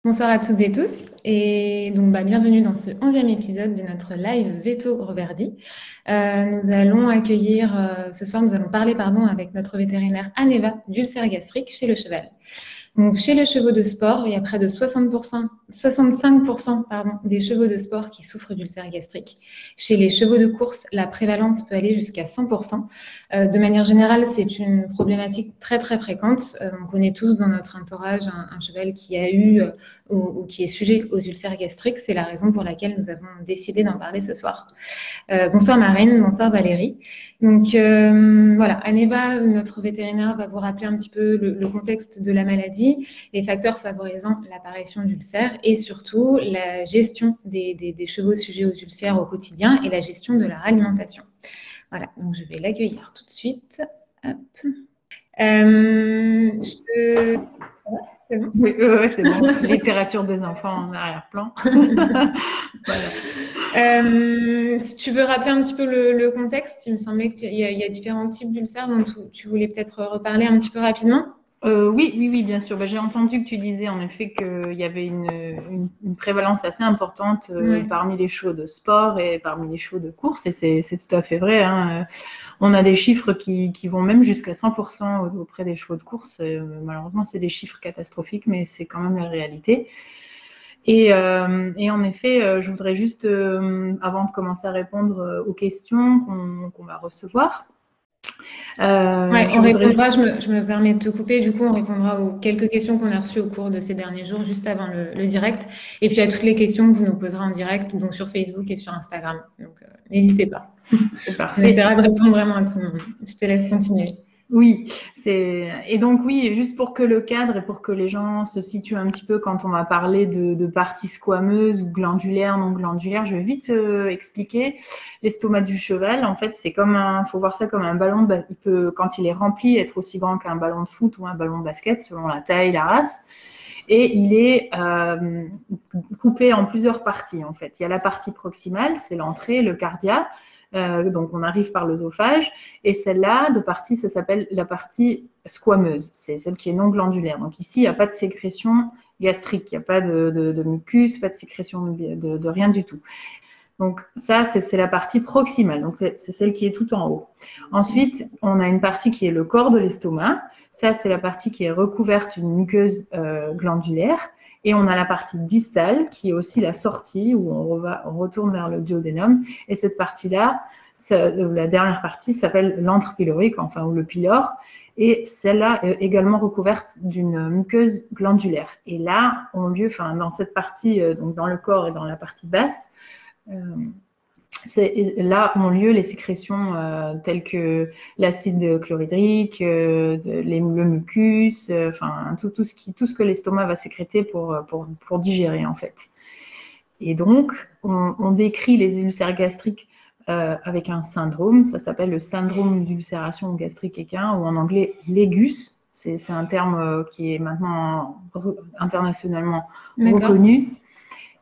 Bonsoir à toutes et tous et donc bienvenue dans ce 11e épisode de notre live Veto Reverdi. Nous allons accueillir ce soir, nous allons parler avec notre vétérinaire Aneva d'ulcère gastrique chez le cheval. Donc, chez les chevaux de sport, il y a près de 65% des chevaux de sport qui souffrent d'ulcère gastrique. Chez les chevaux de course, la prévalence peut aller jusqu'à 100%. De manière générale, c'est une problématique très très fréquente. On connaît tous dans notre entourage un cheval qui a eu ou qui est sujet aux ulcères gastriques. C'est la raison pour laquelle nous avons décidé d'en parler ce soir. Bonsoir Marine, bonsoir Valérie. Donc voilà, Aneva, notre vétérinaire, va vous rappeler un petit peu le contexte de la maladie, les facteurs favorisant l'apparition d'ulcères et surtout la gestion des chevaux sujets aux ulcères au quotidien et la gestion de leur alimentation. Voilà, donc je vais l'accueillir tout de suite. Hop. C'est bon? Oui, c'est bon. Littérature des enfants en arrière-plan. Voilà. Si tu veux rappeler un petit peu le contexte, il me semblait qu'il y a différents types d'ulcères dont tu voulais peut-être reparler un petit peu rapidement. Oui, bien sûr. J'ai entendu que tu disais en effet qu'il y avait une prévalence assez importante parmi les chevaux de sport et parmi les chevaux de course, et c'est tout à fait vrai, hein. On a des chiffres qui vont même jusqu'à 100% auprès des chevaux de course. Malheureusement, c'est des chiffres catastrophiques, mais c'est quand même la réalité. Et en effet, je voudrais juste, avant de commencer à répondre aux questions qu'on va recevoir, on répondra, je me permets de te couper, du coup on répondra aux quelques questions qu'on a reçues au cours de ces derniers jours, juste avant le direct, et puis à toutes les questions que vous nous poserez en direct, donc sur Facebook et sur Instagram. Donc n'hésitez pas. C'est parfait. On essaiera de répondre vraiment à tout le monde. Je te laisse continuer. Oui, et donc oui, juste pour que le cadre et pour que les gens se situent un petit peu quand on va parler de parties squameuses ou glandulaires, non glandulaires, je vais vite expliquer. L'estomac du cheval, en fait, c'est faut voir ça comme un ballon. Il peut, quand il est rempli, être aussi grand qu'un ballon de foot ou un ballon de basket, selon la taille, la race. Et il est coupé en plusieurs parties, en fait. Il y a la partie proximale, c'est l'entrée, le cardia. Donc on arrive par l'œsophage, et celle-là de partie, ça s'appelle la partie squameuse, c'est celle qui est non glandulaire. Donc ici, il n'y a pas de sécrétion gastrique, il n'y a pas de mucus, pas de sécrétion de rien du tout. Donc ça, c'est la partie proximale, donc c'est celle qui est tout en haut. Ensuite, on a une partie qui est le corps de l'estomac. Ça, c'est la partie qui est recouverte d'une muqueuse glandulaire. Et on a la partie distale, qui est aussi la sortie, où on retourne vers le duodénum. Et cette partie-là, la dernière partie, s'appelle l'antre pylorique, enfin, ou le pylore. Et celle-là est également recouverte d'une muqueuse glandulaire. Et là, dans cette partie, donc dans le corps et dans la partie basse, là ont lieu les sécrétions telles que l'acide chlorhydrique, le mucus, tout ce que l'estomac va sécréter pour digérer en fait. Et donc, on décrit les ulcères gastriques avec un syndrome, ça s'appelle le syndrome d'ulcération gastrique équin, ou en anglais LEGUS. C'est un terme qui est maintenant internationalement reconnu.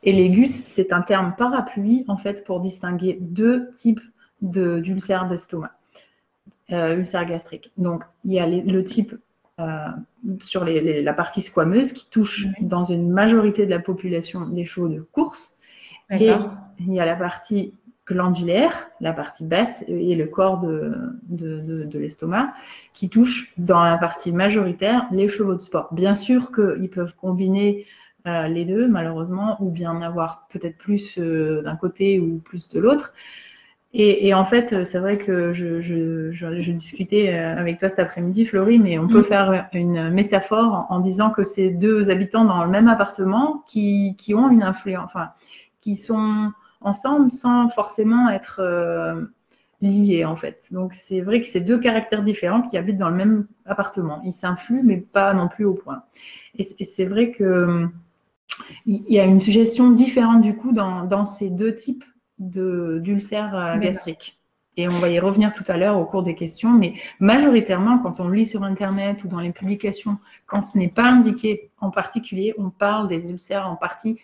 Et LEGUS, c'est un terme parapluie, en fait, pour distinguer deux types d'ulcères d'estomac, ulcères gastriques. Donc, il y a le type sur la partie squameuse qui touche dans une majorité de la population des chevaux de course. Et il y a la partie glandulaire, la partie basse et le corps de l'estomac qui touche dans la partie majoritaire les chevaux de sport. Bien sûr qu'ils peuvent combiner les deux, malheureusement, ou bien en avoir peut-être plus d'un côté ou plus de l'autre. Et en fait, c'est vrai que je discutais avec toi cet après-midi, Florie, mais on peut faire une métaphore en disant que c'est deux habitants dans le même appartement qui ont une influence, qui sont ensemble sans forcément être liés, en fait. Donc, c'est vrai que c'est deux caractères différents qui habitent dans le même appartement. Ils s'influent, mais pas non plus au point. Et c'est vrai que il y a une gestion différente du coup dans ces deux types d'ulcères gastriques. Et on va y revenir tout à l'heure au cours des questions, mais majoritairement, quand on lit sur Internet ou dans les publications, quand ce n'est pas indiqué en particulier, on parle des ulcères en partie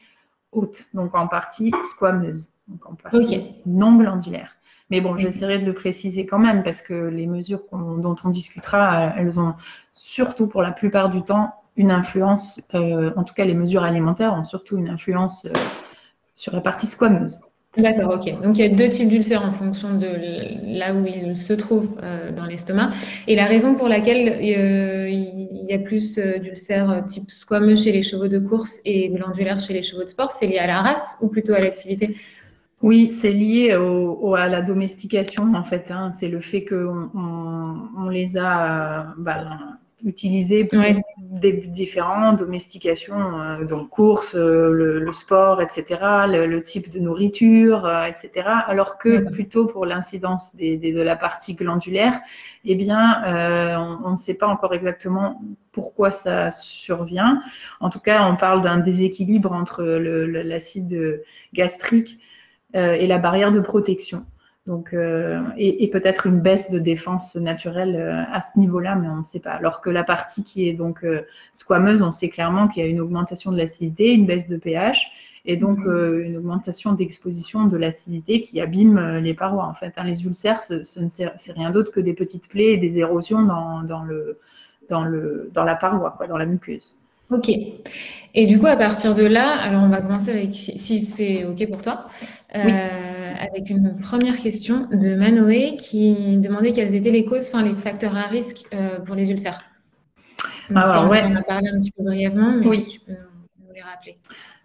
haute, donc en partie squameuse, donc en partie non glandulaire. Mais bon, j'essaierai de le préciser quand même, parce que les mesures dont on discutera, elles ont surtout pour la plupart du temps une influence, en tout cas les mesures alimentaires ont surtout une influence sur la partie squameuse. D'accord, ok. Donc il y a deux types d'ulcères en fonction de là où ils se trouvent dans l'estomac. Et la raison pour laquelle il y a plus d'ulcères type squameux chez les chevaux de course et glandulaires chez les chevaux de sport, c'est lié à la race ou plutôt à l'activité? Oui, c'est lié à la domestication en fait. Hein. C'est le fait qu'on les a utilisés pour Ouais. des buts différents, domestication, donc course, le sport, etc., le type de nourriture, etc. Alors que plutôt pour l'incidence de la partie glandulaire, eh bien, on ne sait pas encore exactement pourquoi ça survient. En tout cas, on parle d'un déséquilibre entre l'acide gastrique et la barrière de protection. Donc, et peut-être une baisse de défense naturelle à ce niveau-là, mais on ne sait pas. Alors que la partie qui est donc squameuse, on sait clairement qu'il y a une augmentation de l'acidité, une baisse de pH, et donc une augmentation d'exposition de l'acidité qui abîme les parois. En fait, hein, les ulcères, c'est rien d'autre que des petites plaies et des érosions dans la paroi, quoi, dans la muqueuse. Ok. Et du coup, à partir de là, alors on va commencer avec, si c'est ok pour toi, Oui. avec une première question de Manoé qui demandait quelles étaient les causes, enfin les facteurs à risque pour les ulcères. Donc, Alors, on ouais. en a parlé un petit peu brièvement, mais Oui. si tu peux nous les rappeler.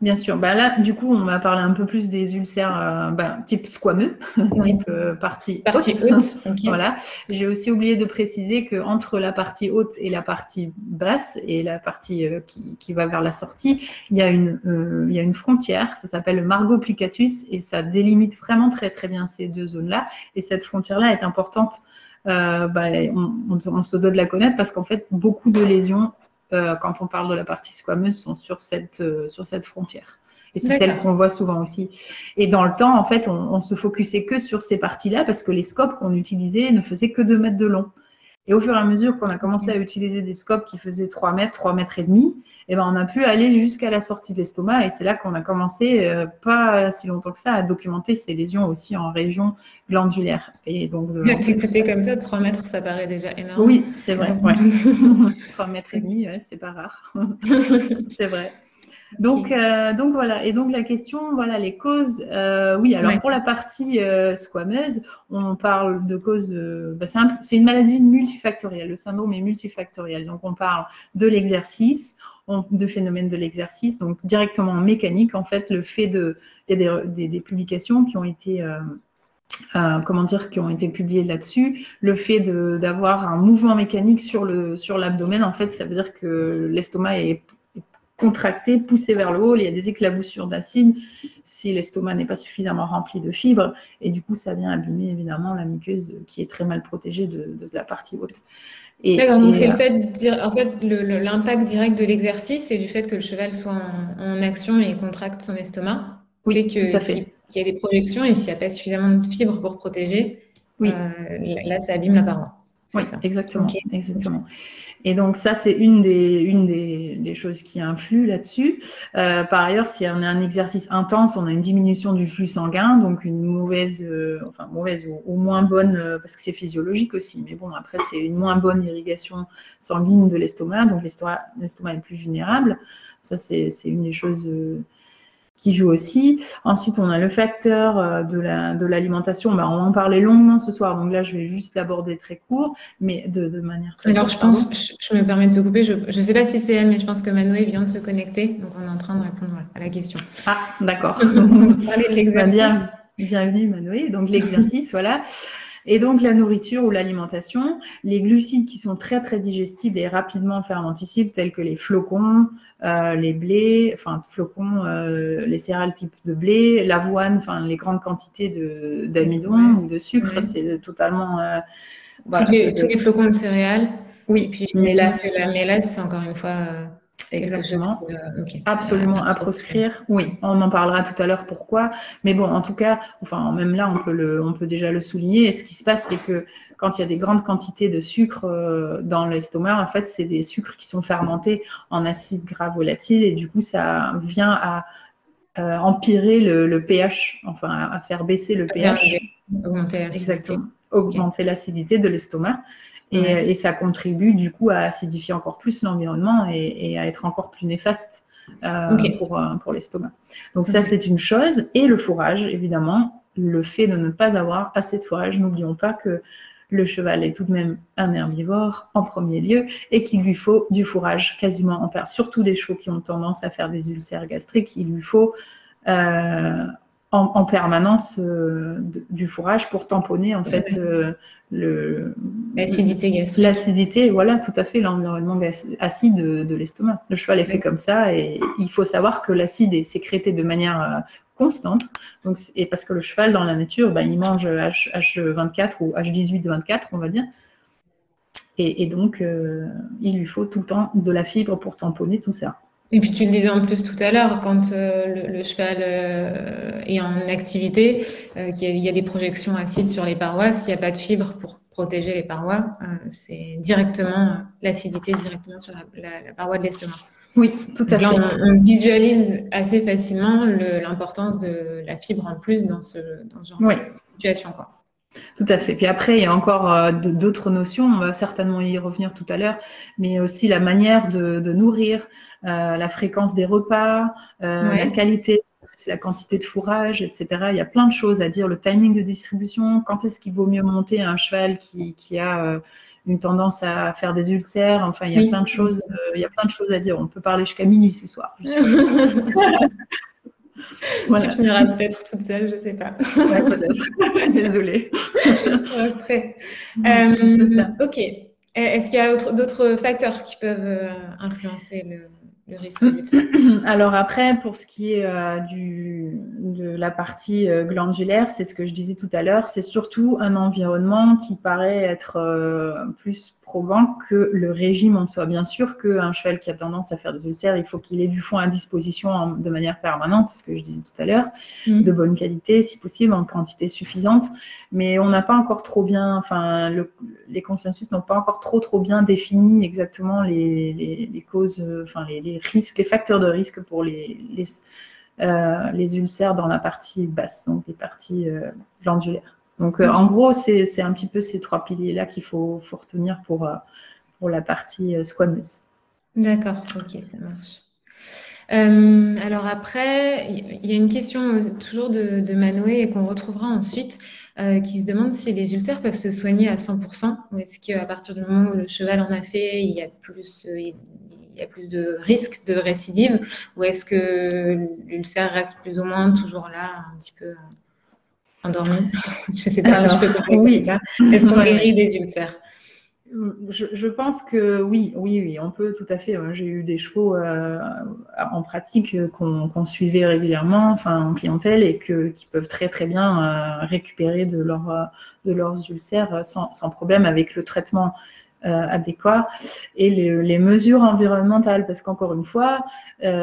Bien sûr. Bah là, du coup, on va parler un peu plus des ulcères type squameux, type partie Partie haute. haute, ok. Voilà. J'ai aussi oublié de préciser qu'entre la partie haute et la partie basse, et la partie qui va vers la sortie, il y a une frontière, ça s'appelle le margo plicatus, et ça délimite vraiment très très bien ces deux zones-là. Et cette frontière-là est importante. On se doit de la connaître parce qu'en fait, beaucoup de lésions quand on parle de la partie squameuse, sont sur cette frontière. Et c'est celle qu'on voit souvent aussi. Et dans le temps, en fait, on se focusait que sur ces parties-là parce que les scopes qu'on utilisait ne faisaient que 2 mètres de long. Et au fur et à mesure qu'on a commencé à utiliser des scopes qui faisaient 3 mètres et demi, eh ben, on a pu aller jusqu'à la sortie de l'estomac. Et c'est là qu'on a commencé, pas si longtemps que ça, à documenter ces lésions aussi en région glandulaire. Et donc, T'écouter comme ça, 3 mètres, ça paraît déjà énorme. Oui, c'est vrai. Ouais. 3 mètres et demi, ouais, c'est pas rare. C'est vrai. Donc voilà. Et donc la question, voilà, les causes. Oui, alors pour la partie squameuse, on parle de causes. C'est une maladie multifactorielle. Le syndrome est multifactoriel. Donc on parle de l'exercice, de phénomènes de l'exercice, donc directement mécanique. En fait, le fait il y a des publications qui ont été qui ont été publiées là-dessus, le fait d'avoir un mouvement mécanique sur l'abdomen, en fait, ça veut dire que l'estomac est contracté, poussé vers le haut, il y a des éclaboussures d'acide si l'estomac n'est pas suffisamment rempli de fibres, et du coup, ça vient abîmer évidemment la muqueuse qui est très mal protégée de la partie haute. D'accord, donc c'est le fait, en fait, l'impact direct de l'exercice et du fait que le cheval soit en action et contracte son estomac, oui, fait tout à fait. qu'il y a des projections et s'il n'y a pas suffisamment de fibres pour protéger, oui. Là, ça abîme la paroi. Oui, ça. exactement, exactement. Et donc ça, c'est une des choses qui influent là-dessus. Par ailleurs, si on a un exercice intense, on a une diminution du flux sanguin, donc une mauvaise ou moins bonne, parce que c'est physiologique aussi, mais bon, après, c'est une moins bonne irrigation sanguine de l'estomac, donc l'estomac est plus vulnérable. Ça, c'est une des choses qui joue aussi. Ensuite, on a le facteur de l'alimentation. On en parlait longuement ce soir, donc là, je vais juste l'aborder très court, mais de manière très Alors, courte. Je me permets de te couper, je ne sais pas si c'est elle, mais je pense que Manoé vient de se connecter, donc on est en train de répondre à la question. Ah, d'accord. Parler de l'exercice. Bienvenue, Manoé. Donc, l'exercice, voilà. Et donc, la nourriture ou l'alimentation, les glucides qui sont très, très digestibles et rapidement fermenticibles, tels que les flocons, les blés, les céréales type de blé, l'avoine, les grandes quantités d'amidon ou de sucre, c'est totalement... tous les flocons de céréales. Oui, et puis mélasse. La mélasse, c'est encore une fois Exactement. Quelque chose Absolument à proscrire. Oui, on en parlera tout à l'heure pourquoi. Mais bon, en tout cas, même là, on peut déjà le souligner. Et ce qui se passe, c'est que quand il y a des grandes quantités de sucre dans l'estomac, en fait, c'est des sucres qui sont fermentés en acide gras volatile et du coup, ça vient à empirer le pH, à faire baisser le pH. Augmenter l'acidité. Exactement. Augmenter l'acidité de l'estomac. Et ça contribue du coup à acidifier encore plus l'environnement et à être encore plus néfaste pour l'estomac. Donc ça, c'est une chose. Et le fourrage, évidemment, le fait de ne pas avoir assez de fourrage. N'oublions pas que le cheval est tout de même un herbivore en premier lieu et qu'il lui faut du fourrage quasiment en permanence. Surtout des chevaux qui ont tendance à faire des ulcères gastriques, il lui faut en permanence du fourrage pour tamponner en fait l'acidité gastrique. L'acidité, voilà, tout à fait, l'environnement acide de l'estomac. Le cheval est fait comme ça et il faut savoir que l'acide est sécrété de manière constante. Donc, et parce que le cheval, dans la nature, il mange H24 ou H18-24, on va dire. Et donc, il lui faut tout le temps de la fibre pour tamponner tout ça. Et puis tu le disais en plus tout à l'heure, quand le cheval est en activité, qu'il y a des projections acides sur les parois, s'il n'y a pas de fibres pour protéger les parois, c'est directement l'acidité directement sur la paroi de l'estomac. Oui, tout à fait. Là, on visualise assez facilement l'importance de la fibre en plus dans ce genre de situation, quoi. Tout à fait. Puis après, il y a encore d'autres notions, on va certainement y revenir tout à l'heure, mais aussi la manière de nourrir, la fréquence des repas, la qualité, la quantité de fourrage, etc. Il y a plein de choses à dire, le timing de distribution, quand est-ce qu'il vaut mieux monter un cheval qui a une tendance à faire des ulcères, enfin, il y a plein de choses, il y a plein de choses à dire. On peut parler jusqu'à minuit ce soir. Voilà. Tu finiras peut-être toute seule, je ne sais pas. Ouais, peut-être. Désolée. Ok. Est-ce qu'il y a d'autres facteurs qui peuvent influencer le risque d'ulcère? Alors après, pour ce qui est de la partie glandulaire, c'est ce que je disais tout à l'heure, c'est surtout un environnement qui paraît être plus probant que le régime en soi. Bien sûr qu'un cheval qui a tendance à faire des ulcères, il faut qu'il ait du foin à disposition de manière permanente, c'est ce que je disais tout à l'heure, de bonne qualité, si possible, en quantité suffisante. Mais on n'a pas encore trop bien, enfin, les consensus n'ont pas encore trop bien défini exactement les causes, enfin, les risques, les facteurs de risque pour les ulcères dans la partie basse, donc les parties glandulaires. Donc, en gros, c'est un petit peu ces trois piliers-là qu'il faut retenir pour la partie squameuse. D'accord, ok, ça marche. Alors après, il y a une question toujours de Manoé et qu'on retrouvera ensuite, qui se demande si les ulcères peuvent se soigner à 100% ou est-ce qu'à partir du moment où le cheval en a fait, il y a plus de risques de récidive ou est-ce que l'ulcère reste plus ou moins toujours là, un petit peu endormi? Je ne sais pas si je peux parler comme ça. Est-ce qu'on guérit des ulcères? Je pense que oui, on peut tout à fait. J'ai eu des chevaux en pratique qu'on suivait régulièrement, enfin en clientèle, et qui peuvent très très bien récupérer de leurs ulcères sans problème avec le traitement adéquat et les mesures environnementales. Parce qu'encore une fois,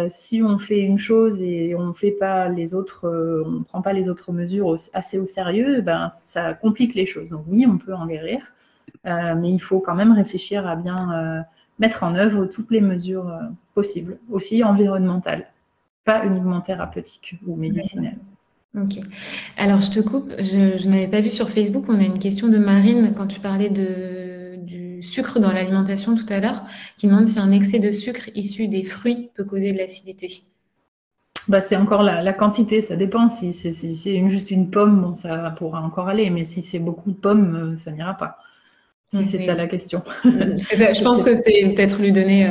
si on fait une chose et on fait pas les autres, on ne prend pas les autres mesures assez au sérieux, ça complique les choses. Donc oui, on peut en guérir. Mais il faut quand même réfléchir à bien mettre en œuvre toutes les mesures possibles, aussi environnementales, pas uniquement thérapeutiques ou médicinales. Ok. Alors, je te coupe. Je n'avais pas vu sur Facebook. On a une question de Marine quand tu parlais du sucre dans l'alimentation tout à l'heure, qui demande si un excès de sucre issu des fruits peut causer de l'acidité. C'est encore la quantité, ça dépend. Si c'est juste une pomme, bon, ça pourra encore aller, mais si c'est beaucoup de pommes, ça n'ira pas. Si c'est ça la question. C'est ça. Je pense que c'est peut-être lui donner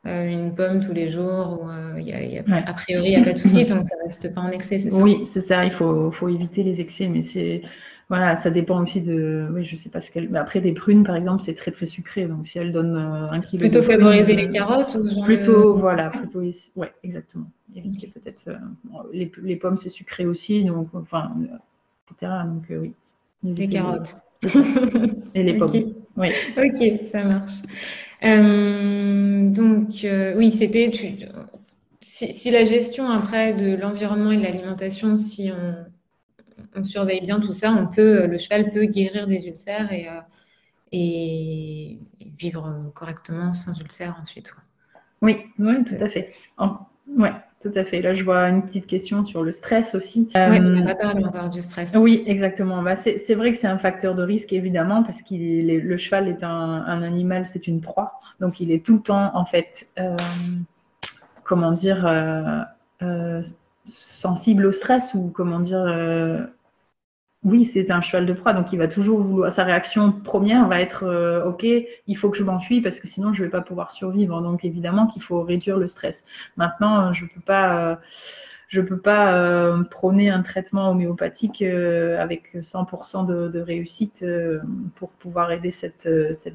une pomme tous les jours. Ou, a priori, il n'y a pas de souci tant que ça ne reste pas en excès, c'est ça? Oui, c'est ça. Il faut éviter les excès, mais voilà, ça dépend aussi de. Oui, je sais pas ce qu'elle. Mais après, des prunes, par exemple, c'est très très sucré. Donc, si elle donne 1 kilo. Plutôt favoriser les carottes ou genre plutôt. Ouais, exactement. Éviter peut-être. Les pommes, c'est sucré aussi, donc enfin, etc. Donc oui. Les carottes. Et les pommes. Oui. Ok, ça marche. Donc oui, c'était si la gestion après de l'environnement et de l'alimentation, si on surveille bien tout ça, le cheval peut guérir des ulcères et vivre correctement sans ulcères ensuite. Oui, tout à fait. tout à fait. Là, je vois une petite question sur le stress aussi. Oui, on n'a pas parlé encore du stress. Oui, exactement. Bah, c'est vrai que c'est un facteur de risque, évidemment, parce que le cheval est un animal, c'est une proie. Donc, il est tout le temps, en fait, comment dire, sensible au stress ou comment dire, oui, c'est un cheval de proie, donc il va toujours vouloir. Sa réaction première va être ok, il faut que je m'enfuis parce que sinon je vais pas pouvoir survivre. Donc évidemment qu'il faut réduire le stress. Maintenant, je peux pas prôner un traitement homéopathique avec 100% de réussite pour pouvoir aider cette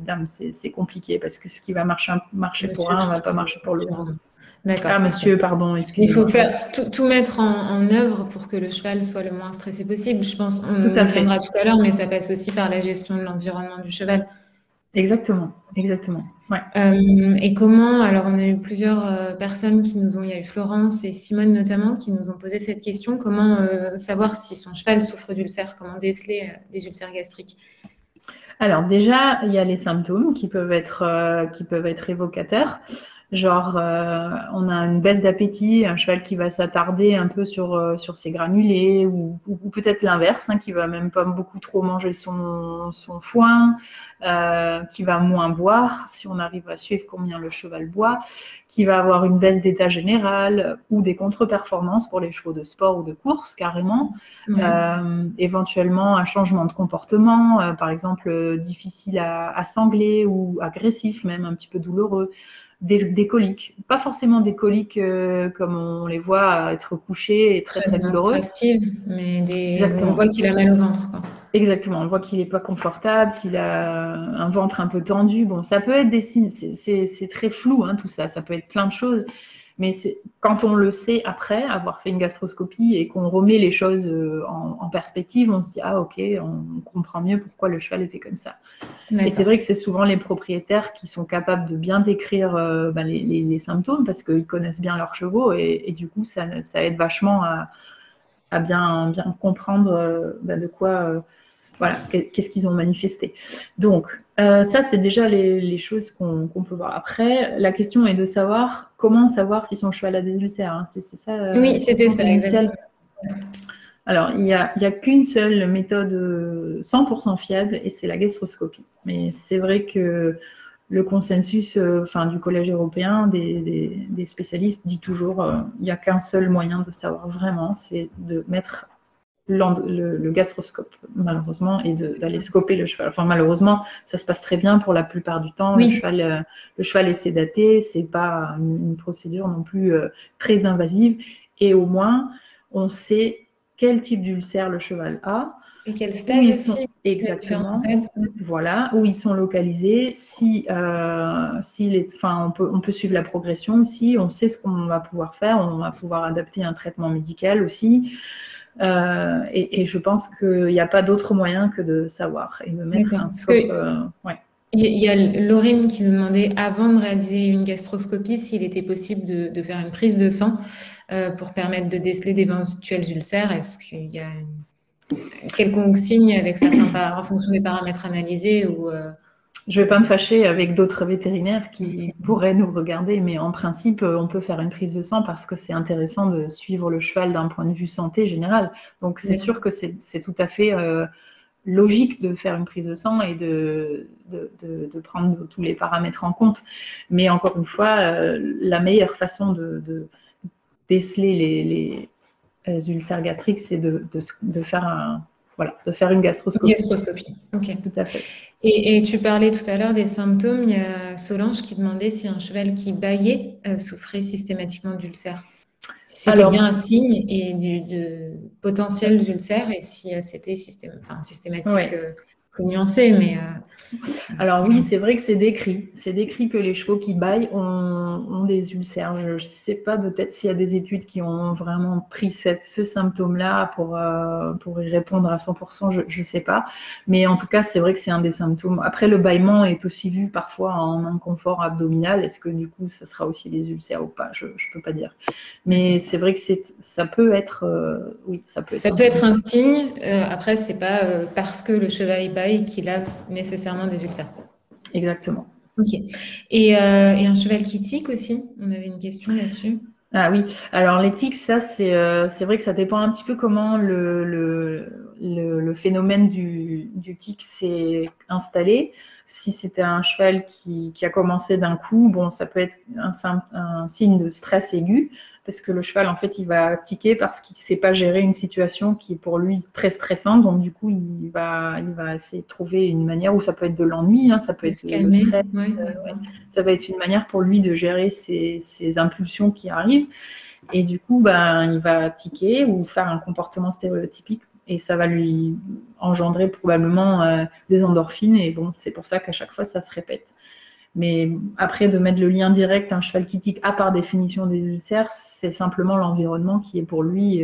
dame. C'est compliqué parce que ce qui va marcher pour Monsieur, un je va crois pas que marcher pour l'autre. D'accord. Ah, monsieur, pardon, Il faut excusez-moi. faire tout mettre en œuvre pour que le cheval soit le moins stressé possible. Je pense, on Tout à y fait. viendra tout à l'heure, mais ça passe aussi par la gestion de l'environnement du cheval. Exactement, exactement. Ouais. Et comment, alors on a eu plusieurs personnes il y a eu Florence et Simone notamment, qui nous ont posé cette question, comment savoir si son cheval souffre d'ulcères, comment déceler des ulcères gastriques? Alors déjà, il y a les symptômes qui peuvent être évocateurs. Genre, on a une baisse d'appétit, un cheval qui va s'attarder un peu sur ses granulés, ou peut-être l'inverse, hein, qui va même pas beaucoup trop manger son foin, qui va moins boire, si on arrive à suivre combien le cheval boit, qui va avoir une baisse d'état général ou des contre-performances pour les chevaux de sport ou de course, carrément. Ouais. Éventuellement un changement de comportement, par exemple difficile à sangler ou agressif même, un petit peu douloureux, des coliques, pas forcément des coliques comme on les voit être couchés et très Très très douloureux. démonstrative, mais on Exactement. voit qu'il a mal au ventre, quoi. Exactement, on voit qu'il n'est pas confortable, qu'il a un ventre un peu tendu. Bon, ça peut être des signes, c'est très flou, hein, tout ça, ça peut être plein de choses. Mais quand on le sait après avoir fait une gastroscopie et qu'on remet les choses en perspective, on se dit ah ok, on comprend mieux pourquoi le cheval était comme ça. Et c'est vrai que c'est souvent les propriétaires qui sont capables de bien décrire les symptômes parce qu'ils connaissent bien leurs chevaux et du coup ça aide vachement à bien comprendre de quoi voilà, qu'est-ce qu'ils ont manifesté. Donc, ça, c'est déjà les choses qu'on peut voir. Après, la question est de savoir comment savoir si son cheval a des ulcères. Hein. C'est ça Oui, la c'était question ça, initiale. exactement. Alors, il y a qu'une seule méthode 100% fiable et c'est la gastroscopie. Mais c'est vrai que le consensus du Collège européen des spécialistes dit toujours il n'y a qu'un seul moyen de savoir vraiment, c'est de mettre le gastroscope, malheureusement, et d'aller scoper le cheval. Enfin, malheureusement, ça se passe très bien pour la plupart du temps. Oui. Le cheval est sédaté, c'est pas une procédure non plus très invasive. Et au moins, on sait quel type d'ulcère le cheval a, Et quel où stade ils aussi? sont Il y a différents exactement, stades. voilà, où ils sont localisés, on peut suivre la progression aussi, on sait ce qu'on va pouvoir faire, on va pouvoir adapter un traitement médical aussi. Et je pense qu'il n'y a pas d'autre moyen que de savoir et de mettre D'accord. un Parce scope. que Ouais. il y a Laurine qui nous demandait, avant de réaliser une gastroscopie, s'il était possible de faire une prise de sang pour permettre de déceler d'éventuels ulcères. Est-ce qu'il y a quelconque signe avec en fonction des paramètres analysés ou Je ne vais pas me fâcher avec d'autres vétérinaires qui pourraient nous regarder, mais en principe, on peut faire une prise de sang parce que c'est intéressant de suivre le cheval d'un point de vue santé général. Donc, c'est sûr que c'est tout à fait logique de faire une prise de sang et de prendre tous les paramètres en compte. Mais encore une fois, la meilleure façon de déceler les ulcères gastriques, c'est de faire de faire une gastroscopie. gastroscopie? Ok. Tout à fait. Et tu parlais tout à l'heure des symptômes. Il y a Solange qui demandait si un cheval qui bâillait souffrait systématiquement d'ulcères. Si c'était Alors, bien un signe et de potentiel d'ulcère et si c'était systématique, ouais. nuancé, mais Alors oui, c'est vrai que c'est décrit. C'est décrit que les chevaux qui bâillent ont des ulcères. Je ne sais pas de tête s'il y a des études qui ont vraiment pris ce symptôme-là pour y répondre à 100%, je ne sais pas. Mais en tout cas, c'est vrai que c'est un des symptômes. Après, le bâillement est aussi vu parfois en inconfort abdominal. Est-ce que du coup, ça sera aussi des ulcères ou pas? Je ne peux pas dire. Mais c'est vrai que ça peut être, oui, ça peut être ça un peut signe. être un signe. Après, c'est pas parce que le cheval bâille qu'il a nécessairement des ulcères. Exactement. Ok. Et un cheval qui tique aussi. On avait une question là-dessus. Ah oui, alors les tics, ça c'est vrai que ça dépend un petit peu comment le phénomène du tic s'est installé. Si c'était un cheval qui a commencé d'un coup, bon, ça peut être un signe de stress aigu, parce que le cheval, en fait, il va tiquer parce qu'il ne sait pas gérer une situation qui est pour lui très stressante. Donc, du coup, il va essayer de trouver une manière, où ça peut être de l'ennui, hein, ça peut De être se le calmer? stress, Ouais, ouais. d'accord. Ça va être une manière pour lui de gérer ses impulsions qui arrivent. Et du coup, ben, il va tiquer ou faire un comportement stéréotypique. Et ça va lui engendrer probablement des endorphines. Et bon, c'est pour ça qu'à chaque fois, ça se répète. Mais après, de mettre le lien direct, un cheval qui tique, à par définition des ulcères, c'est simplement l'environnement qui est pour lui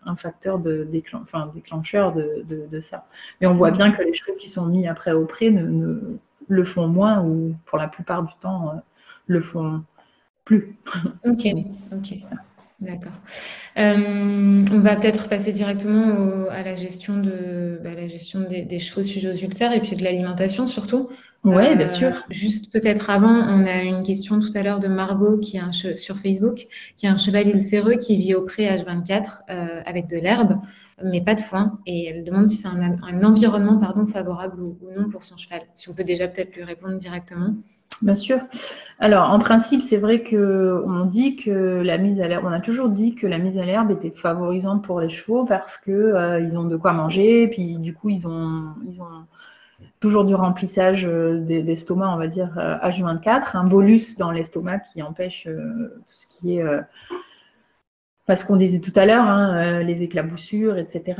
un facteur déclencheur de ça. Mais on voit Ok, bien que les chevaux qui sont mis après au pré ne le font moins, ou pour la plupart du temps, le font plus. ok, Donc, ok. D'accord. On va peut-être passer directement à la gestion la gestion des chevaux sujets aux ulcères et puis de l'alimentation surtout. ouais, bien sûr. Juste peut-être avant, on a une question tout à l'heure de Margot sur Facebook, qui a un cheval ulcéreux qui vit au pré H24 avec de l'herbe, mais pas de foin. Et elle demande si c'est un environnement pardon, favorable ou non pour son cheval. Si on peut déjà peut-être lui répondre directement. Bien sûr. Alors, en principe, c'est vrai que on dit que la mise à l'herbe, on a toujours dit que la mise à l'herbe était favorisante pour les chevaux parce que ils ont de quoi manger, puis du coup, ils ont toujours du remplissage d'estomac, on va dire H24, un bolus dans l'estomac qui empêche tout ce qui est parce qu'on disait tout à l'heure, hein, les éclaboussures, etc.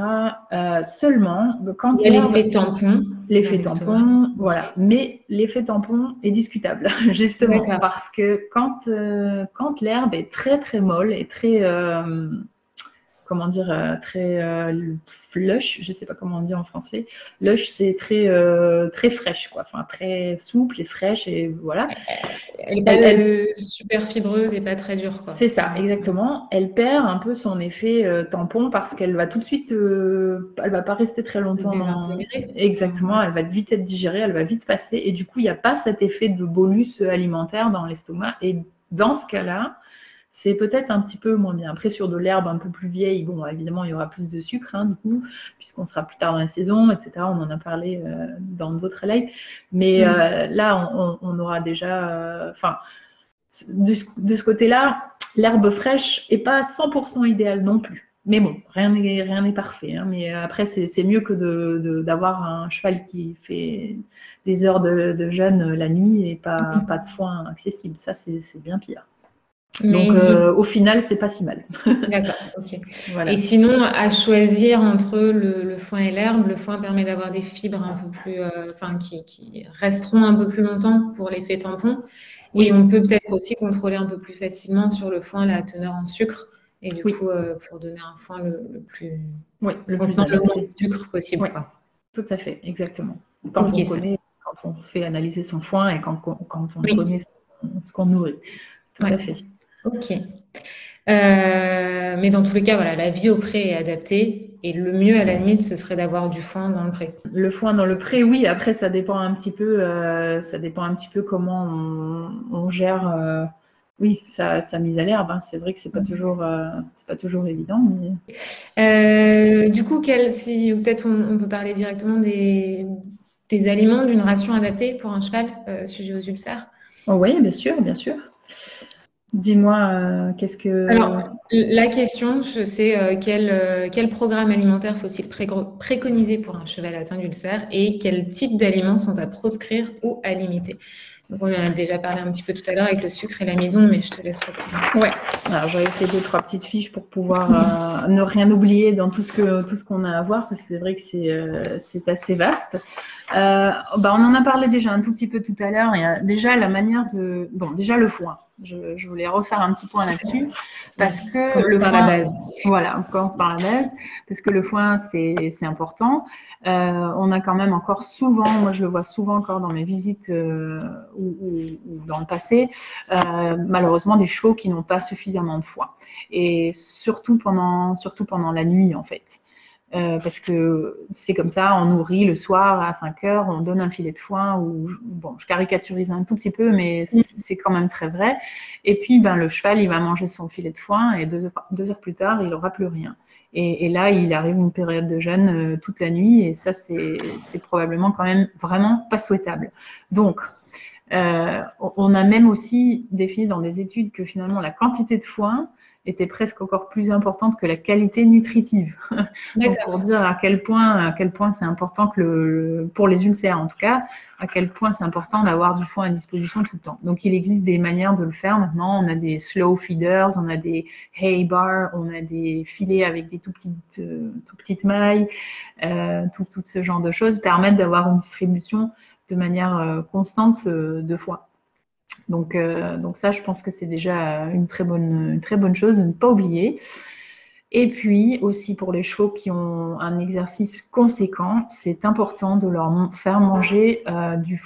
Seulement, Il quand y a l'herbe, l'effet tampon dans l'effet l'estomac. tampon, Ok. voilà. Mais l'effet tampon est discutable, justement, D'accord. parce que quand l'herbe est très très molle et très, comment dire, très lush, je sais pas comment on dit en français. Lush, c'est très très fraîche, quoi. Enfin, très souple et fraîche, et voilà. Elle n'est pas Elle super fibreuse et pas très dure, quoi. C'est ça, exactement. Elle perd un peu son effet tampon parce qu'elle va tout de suite, elle va pas rester très Se longtemps désintégrer. exactement, elle va vite être digérée, elle va vite passer, et du coup, il n'y a pas cet effet de bolus alimentaire dans l'estomac. Et dans ce cas-là, c'est peut-être un petit peu moins bien. Après, sur de l'herbe un peu plus vieille, bon, évidemment, il y aura plus de sucre, hein, du coup, puisqu'on sera plus tard dans la saison, etc. On en a parlé dans d'autres lives. Mais Mm. là, on aura déjà, enfin, de ce côté-là, l'herbe fraîche n'est pas 100% idéale non plus. Mais bon, rien n'est parfait, hein. Mais après, c'est mieux que d'avoir un cheval qui fait des heures de jeûne la nuit et pas de foin accessible. Ça, c'est bien pire. Donc, Mais donc, au final, c'est pas si mal. d'accord, ok. Et Voilà. sinon, à choisir entre le foin et l'herbe, le foin permet d'avoir des fibres un peu plus, enfin, qui resteront un peu plus longtemps pour l'effet tampon. Et Oui, on peut peut-être aussi contrôler un peu plus facilement sur le foin la teneur en sucre. Et du oui, coup, pour donner un foin le plus oui, le plus contenant le moins adapté. de sucre possible, Oui, quoi. tout à fait, exactement. Ok, ça. Quand on fait analyser son foin et quand on connaît Oui, ce qu'on nourrit. Tout ouais. à fait. Ok. Mais dans tous les cas, voilà, la vie au pré est adaptée et le mieux, à la limite, ce serait d'avoir du foin dans le pré. Le foin dans le pré, oui. Après, ça dépend un petit peu comment on gère, oui, sa mise à l'herbe, hein. C'est vrai que c'est pas toujours évident. Mais... Du coup, si, ou peut-être on peut parler directement des aliments d'une ration adaptée pour un cheval sujet aux ulcères. Oh, oui, bien sûr, bien sûr. Dis-moi, qu'est-ce que... Alors, la question, c'est quel programme alimentaire faut-il préconiser pour un cheval atteint d'ulcère et quels types d'aliments sont à proscrire ou à limiter? Donc, on en a déjà parlé un petit peu tout à l'heure avec le sucre et l'amidon, mais je te laisse reprendre. Ouais. Alors, j'avais fait 2, 3 petites fiches pour pouvoir ne rien oublier dans tout ce qu'on a à voir, parce que c'est vrai que c'est assez vaste. Bah, on en a parlé déjà un tout petit peu tout à l'heure. Il y a déjà la manière de... Bon, déjà le foin. Je voulais refaire un petit point là-dessus, parce Vas-y, que commence le par la foin... base. Voilà, on commence par la base, parce que le foin, c'est important. On a quand même encore souvent, moi je le vois souvent encore dans mes visites ou dans le passé, malheureusement des chevaux qui n'ont pas suffisamment de foin. Et surtout pendant la nuit, en fait. parce que c'est comme ça, on nourrit le soir à 5 heures, on donne un filet de foin, ou bon, je caricaturise un tout petit peu, mais c'est quand même très vrai. Et puis, ben, le cheval, il va manger son filet de foin et 2 heures plus tard, il n'aura plus rien. Et là, il arrive une période de jeûne toute la nuit, et ça, c'est probablement quand même vraiment pas souhaitable. Donc, on a même aussi défini dans des études que finalement la quantité de foin était presque encore plus importante que la qualité nutritive. Donc pour dire à quel point c'est important que pour les ulcères en tout cas, à quel point c'est important d'avoir du foin à disposition tout le temps. Donc il existe des manières de le faire maintenant. On a des slow feeders, on a des hay bars, on a des filets avec des tout petites mailles, tout ce genre de choses permettent d'avoir une distribution de manière constante de foin. Donc ça, je pense que c'est déjà une très bonne chose de ne pas oublier. Et puis aussi pour les chevaux qui ont un exercice conséquent, c'est important de leur faire manger du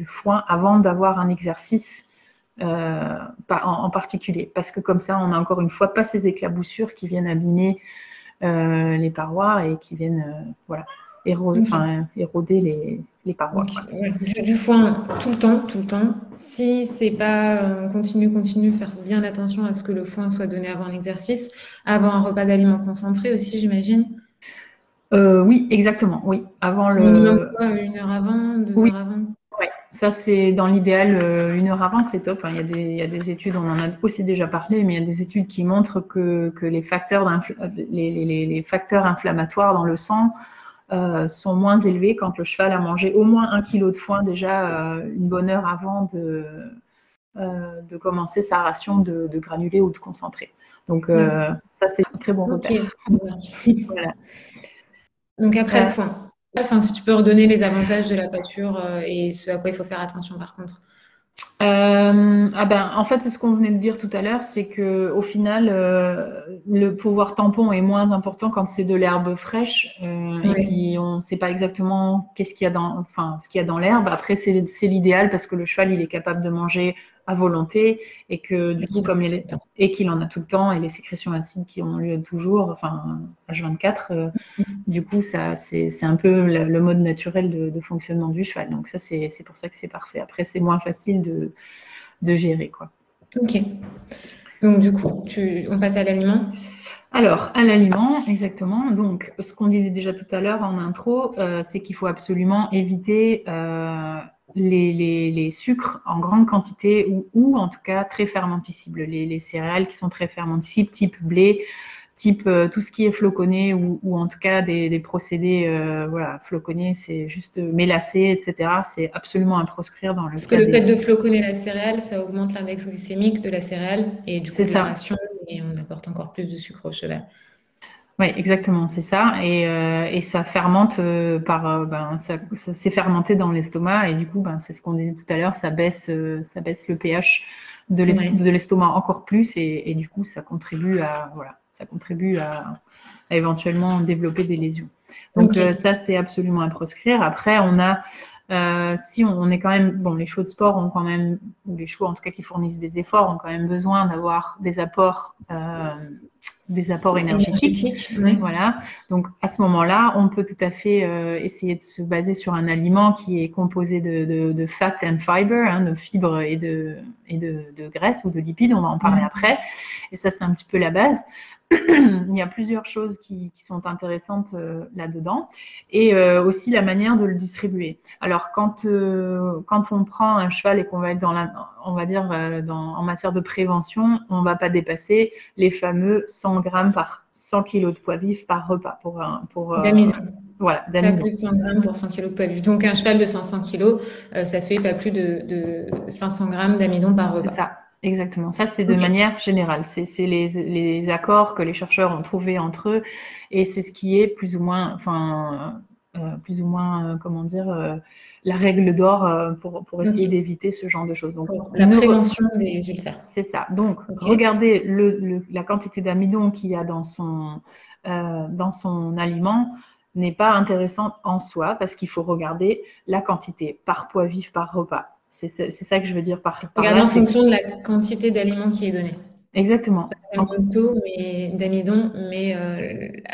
foin avant d'avoir un exercice en particulier. Parce que comme ça, on n'a encore une fois pas ces éclaboussures qui viennent abîmer les parois et qui viennent éroder les parois. Ouais. Du foin tout le temps. Si c'est pas continue, faire bien attention à ce que le foin soit donné avant l'exercice, avant un repas d'aliments concentrés aussi, j'imagine. Oui, exactement. Oui, avant Minimum quoi, 1 heure avant, 2 heures avant. Ouais, ça c'est dans l'idéal 1 heure avant, c'est top. Hein. Il y a des études, on en a aussi déjà parlé, mais il y a des études qui montrent que les facteurs inflammatoires dans le sang sont moins élevés quand le cheval a mangé au moins 1 kilo de foin déjà une bonne heure avant de commencer sa ration de granulés ou de concentré. Donc ça c'est un très bon repère. Voilà. Donc après le foin. Enfin, si tu peux redonner les avantages de la pâture et ce à quoi il faut faire attention par contre. En fait, c'est ce qu'on venait de dire tout à l'heure, c'est que au final, le pouvoir tampon est moins important quand c'est de l'herbe fraîche. Et puis, on ne sait pas exactement ce qu'il y a dans l'herbe. Après, c'est l'idéal parce que le cheval, il est capable de manger à volonté et que du coup, et qu'il en a tout le temps et les sécrétions acides qui ont lieu toujours, enfin H24. Du coup, ça, c'est un peu le mode naturel de fonctionnement du cheval. Donc ça, c'est pour ça que c'est parfait. Après, c'est moins facile de gérer, quoi. Ok. Donc du coup, on passe à l'aliment. Alors, à l'aliment, exactement. Donc, ce qu'on disait déjà tout à l'heure en intro, c'est qu'il faut absolument éviter les sucres en grande quantité ou en tout cas très fermenticibles. Les céréales qui sont très fermenticibles, type blé, type tout ce qui est floconné ou en tout cas des procédés floconnés, c'est juste mélacé, etc. C'est absolument à proscrire dans le Parce que le fait de floconner la céréale, ça augmente l'index glycémique de la céréale et du coup la ration et on apporte encore plus de sucre au cheval. Oui, exactement, c'est ça. Et ça fermente ça s'est fermenté dans l'estomac et du coup, c'est ce qu'on disait tout à l'heure, ça baisse le pH de l'estomac encore plus et du coup, ça contribue à éventuellement développer des lésions. Donc ça, c'est absolument à proscrire. Après, on a si on est quand même, les chevaux de sport ont quand même, ou les chevaux en tout cas qui fournissent des efforts, ont quand même besoin d'avoir des apports énergétiques. Voilà. Donc à ce moment-là, on peut tout à fait essayer de se baser sur un aliment qui est composé de fat and fiber, de fibres et de graisse ou de lipides. On va en parler après. Et ça, c'est un petit peu la base. Il y a plusieurs choses qui sont intéressantes là-dedans et aussi la manière de le distribuer. Alors quand on prend un cheval et qu'on va être en matière de prévention, on va pas dépasser les fameux 100 grammes par 100 kilos de poids vif par repas d'amidon. Voilà, d'amidon. Pas plus de 100 grammes pour 100 kilos de poids vif. Donc un cheval de 500 kilos, ça fait pas plus de 500 grammes d'amidon par repas. C'est ça. Exactement. Ça, c'est de manière générale. C'est les accords que les chercheurs ont trouvés entre eux et c'est ce qui est plus ou moins, la règle d'or pour essayer d'éviter ce genre de choses. Donc, la prévention des ulcères. C'est ça. Donc, regardez la quantité d'amidon qu'il y a dans son aliment n'est pas intéressante en soi parce qu'il faut regarder la quantité par poids vif par repas. C'est ça que je veux dire par Regarder en fonction de la quantité d'aliments qui est donnée. Exactement. C'est le même taux d'amidon, mais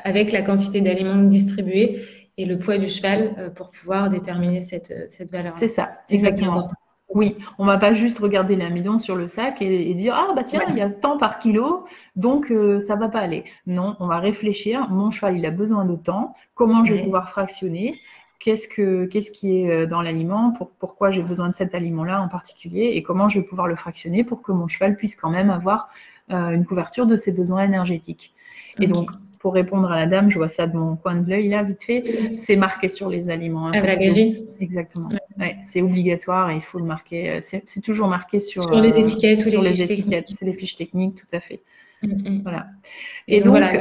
avec la quantité d'aliments distribués et le poids du cheval pour pouvoir déterminer cette C'est valeur-là. ça, C'est ça qui est exactement. important. Oui, on va pas juste regarder l'amidon sur le sac et dire ah bah tiens il y Ouais. a tant par kilo donc ça va pas aller. Non, on va réfléchir. Mon cheval il a besoin de temps. Comment je vais Ouais. pouvoir fractionner? Qu'est-ce qui est dans l'aliment? Pourquoi j'ai besoin de cet aliment-là en particulier? Et comment je vais pouvoir le fractionner pour que mon cheval puisse quand même avoir une couverture de ses besoins énergétiques. Et Ok. donc pour répondre à la dame, je vois ça de mon coin de l'œil là vite fait, c'est marqué sur les aliments. En À fait, Valérie, exactement. Ouais, c'est obligatoire et il faut le marquer. C'est toujours marqué sur les étiquettes ou sur les les fiches étiquettes. techniques. C'est les fiches techniques, tout à fait. Mm, mm. Voilà. Et Et donc donc, voilà,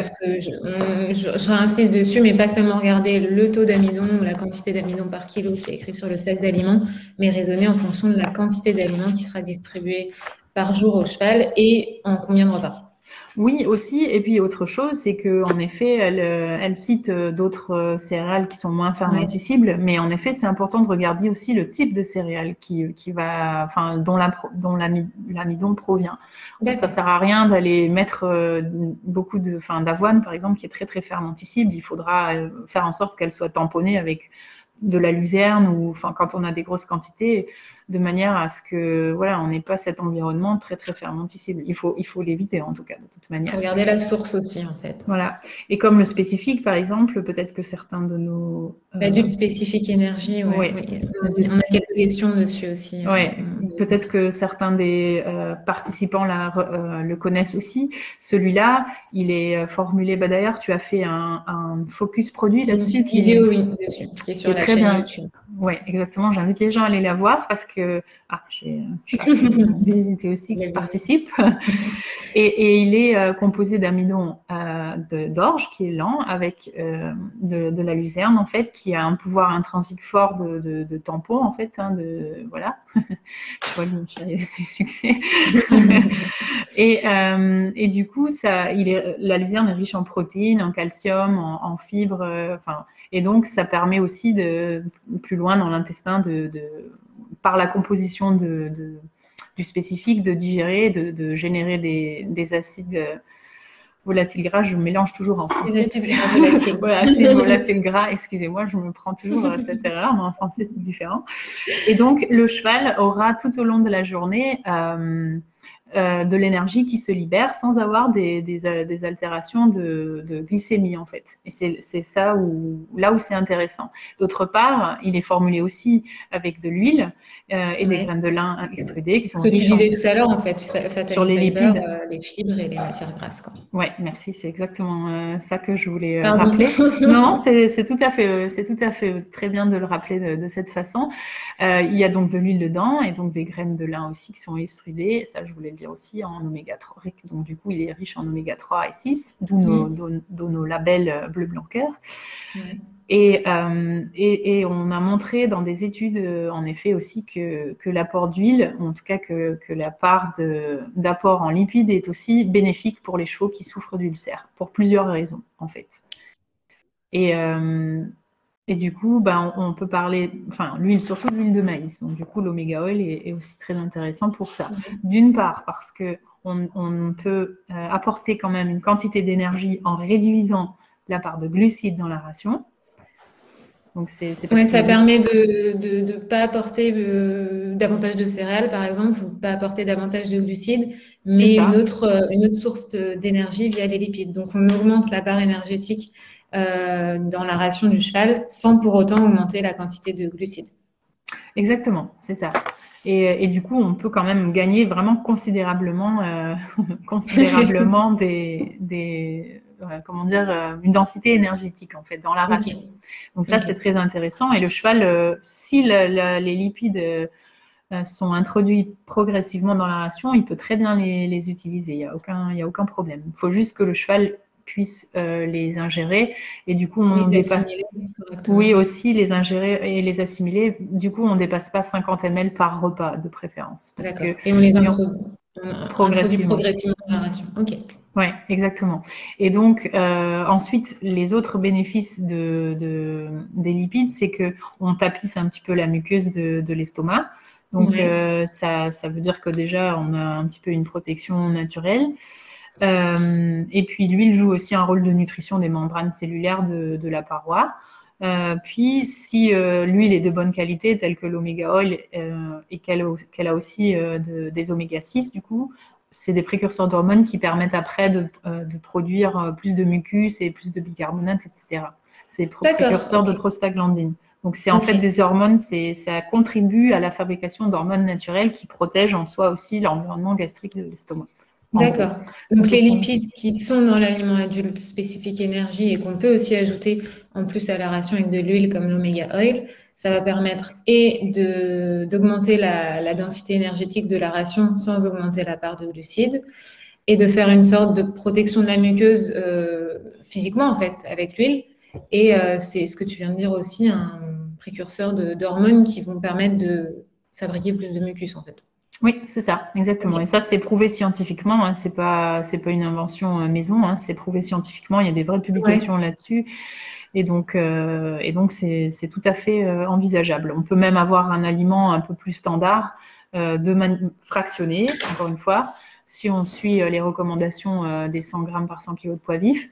je réinsiste dessus, mais pas seulement regarder le taux d'amidon ou la quantité d'amidon par kilo qui est écrit sur le sac d'aliments, mais raisonner en fonction de la quantité d'aliments qui sera distribuée par jour au cheval et en combien de repas. oui, aussi. Et puis, autre chose, c'est qu'en effet, elle cite d'autres céréales qui sont moins Ouais, fermentescibles, mais en effet, c'est important de regarder aussi le type de céréales qui va, enfin, dont l'amidon provient. Ça d'accord. sert à rien d'aller mettre beaucoup d'avoine, par exemple, qui est très, très fermentescible. Il faudra faire en sorte qu'elle soit tamponnée avec de la luzerne ou, enfin, quand on a des grosses quantités, de manière à ce que voilà, on n'ait pas cet environnement très très fermentescible. Il faut l'éviter en tout cas de toute Il faut manière. regarder la source aussi, en fait. Voilà. Et comme le spécifique, par exemple, peut-être que certains de nos L'adulte spécifique énergie, ouais, ouais, oui. On a adultes. quelques questions dessus aussi. Ouais, peut-être que certains des participants le connaissent aussi. Celui-là, il est formulé. Bah d'ailleurs, tu as fait un focus produit Une là-dessus petite vidéo, oui, dessus, qui est qui sur est la très chaîne bien. YouTube. Ouais, exactement. J'invite les gens à aller la voir parce que j'ai visité aussi qui La visite. participe. Et il est composé d'amidon d'orge qui est lent avec de la luzerne en fait qui a un pouvoir intrinsique fort de tampon en fait hein, voilà. Je vois que mon chat a des succès. Et du coup, la luzerne est riche en protéines, en calcium, en fibres, enfin, et donc ça permet aussi plus loin dans l'intestin par la composition du spécifique, de digérer, de générer des acides volatiles gras. Je mélange toujours en Les français. acides gras volatiles. Voilà, acides volatiles gras, excusez-moi, je me prends toujours à cette erreur, mais en français c'est différent. Et donc, le cheval aura tout au long de la journée de l'énergie qui se libère sans avoir des altérations de glycémie, en fait. Et c'est ça là où c'est intéressant. D'autre part, il est formulé aussi avec de l'huile et des Ouais. graines de lin extrudées qui Ce sont que tu riches disais tout à l'heure, en fait, sur Fatally les Fiber, lipides. les fibres et les matières grasses, quoi. Ouais, merci, c'est exactement ça que je voulais Pardon. rappeler. Non, c'est tout à fait très bien de le rappeler de cette façon. Il y a donc de l'huile dedans et donc des graines de lin aussi qui sont extrudées. Ça, je voulais le dire aussi en oméga 3. Donc du coup, il est riche en oméga 3 et 6, d'où nos labels bleu blanc cœur. Ouais. Et on a montré dans des études, en effet, aussi que l'apport d'huile, en tout cas que la part d'apport en lipides est aussi bénéfique pour les chevaux qui souffrent d'ulcères, pour plusieurs raisons, en fait. Et, euh, et du coup, ben, on peut parler, enfin, l'huile, surtout l'huile de maïs. Donc, du coup, l'oméga oil est aussi très intéressant pour ça. D'une part, parce que on peut apporter quand même une quantité d'énergie en réduisant la part de glucides dans la ration. Donc, c'est parce Ouais, qu'il ça est permet de pas apporter davantage de céréales, par exemple, ou pas apporter davantage de glucides, c'est mais ça, une autre source d'énergie via les lipides. Donc, on augmente la part énergétique dans la ration du cheval sans pour autant augmenter la quantité de glucides. exactement, c'est ça. Et du coup, on peut quand même gagner vraiment considérablement, considérablement comment dire, une densité énergétique en fait dans la ration. Ok, Donc ça, c'est ok. très intéressant. Et le cheval, si les lipides sont introduits progressivement dans la ration, il peut très bien les utiliser. Il y a aucun problème. Il faut juste que le cheval puisse les ingérer et du coup on Les dépasse. assimiler Oui, correctement. aussi les ingérer et les assimiler. Du coup, on dépasse pas 50 ml par repas de préférence parce D'accord. que Et on les et introduit progressivement. progressivement dans la ration. Ok. Ouais, exactement. Et donc ensuite, les autres bénéfices des lipides, c'est que on tapisse un petit peu la muqueuse de l'estomac. Donc, ça veut dire que déjà, on a un petit peu une protection naturelle. Et puis, l'huile joue aussi un rôle de nutrition des membranes cellulaires de la paroi. Puis, si l'huile est de bonne qualité, telle que l'oméga oil, et qu'elle a aussi des oméga 6, du coup, c'est des précurseurs d'hormones qui permettent après de produire plus de mucus et plus de bicarbonate, etc. C'est précurseur de prostaglandine. Donc, c'est en fait des hormones, ça contribue à la fabrication d'hormones naturelles qui protègent en soi aussi l'environnement gastrique de l'estomac. D'accord. Donc, les lipides qui sont dans l'aliment adulte spécifique énergie et qu'on peut aussi ajouter en plus à la ration avec de l'huile comme l'oméga oil, ça va permettre d'augmenter la densité énergétique de la ration sans augmenter la part de glucides et de faire une sorte de protection de la muqueuse physiquement, en fait, avec l'huile. Et c'est ce que tu viens de dire aussi, un précurseur d'hormones qui vont permettre de fabriquer plus de mucus, en fait. Oui, c'est ça, exactement. Et ça, c'est prouvé scientifiquement. Hein. C'est pas une invention maison. Hein. C'est prouvé scientifiquement. Il y a des vraies publications là-dessus. Et donc, c'est tout à fait envisageable. On peut même avoir un aliment un peu plus standard, fractionné, encore une fois, si on suit les recommandations des 100 grammes par 100 kg de poids vif.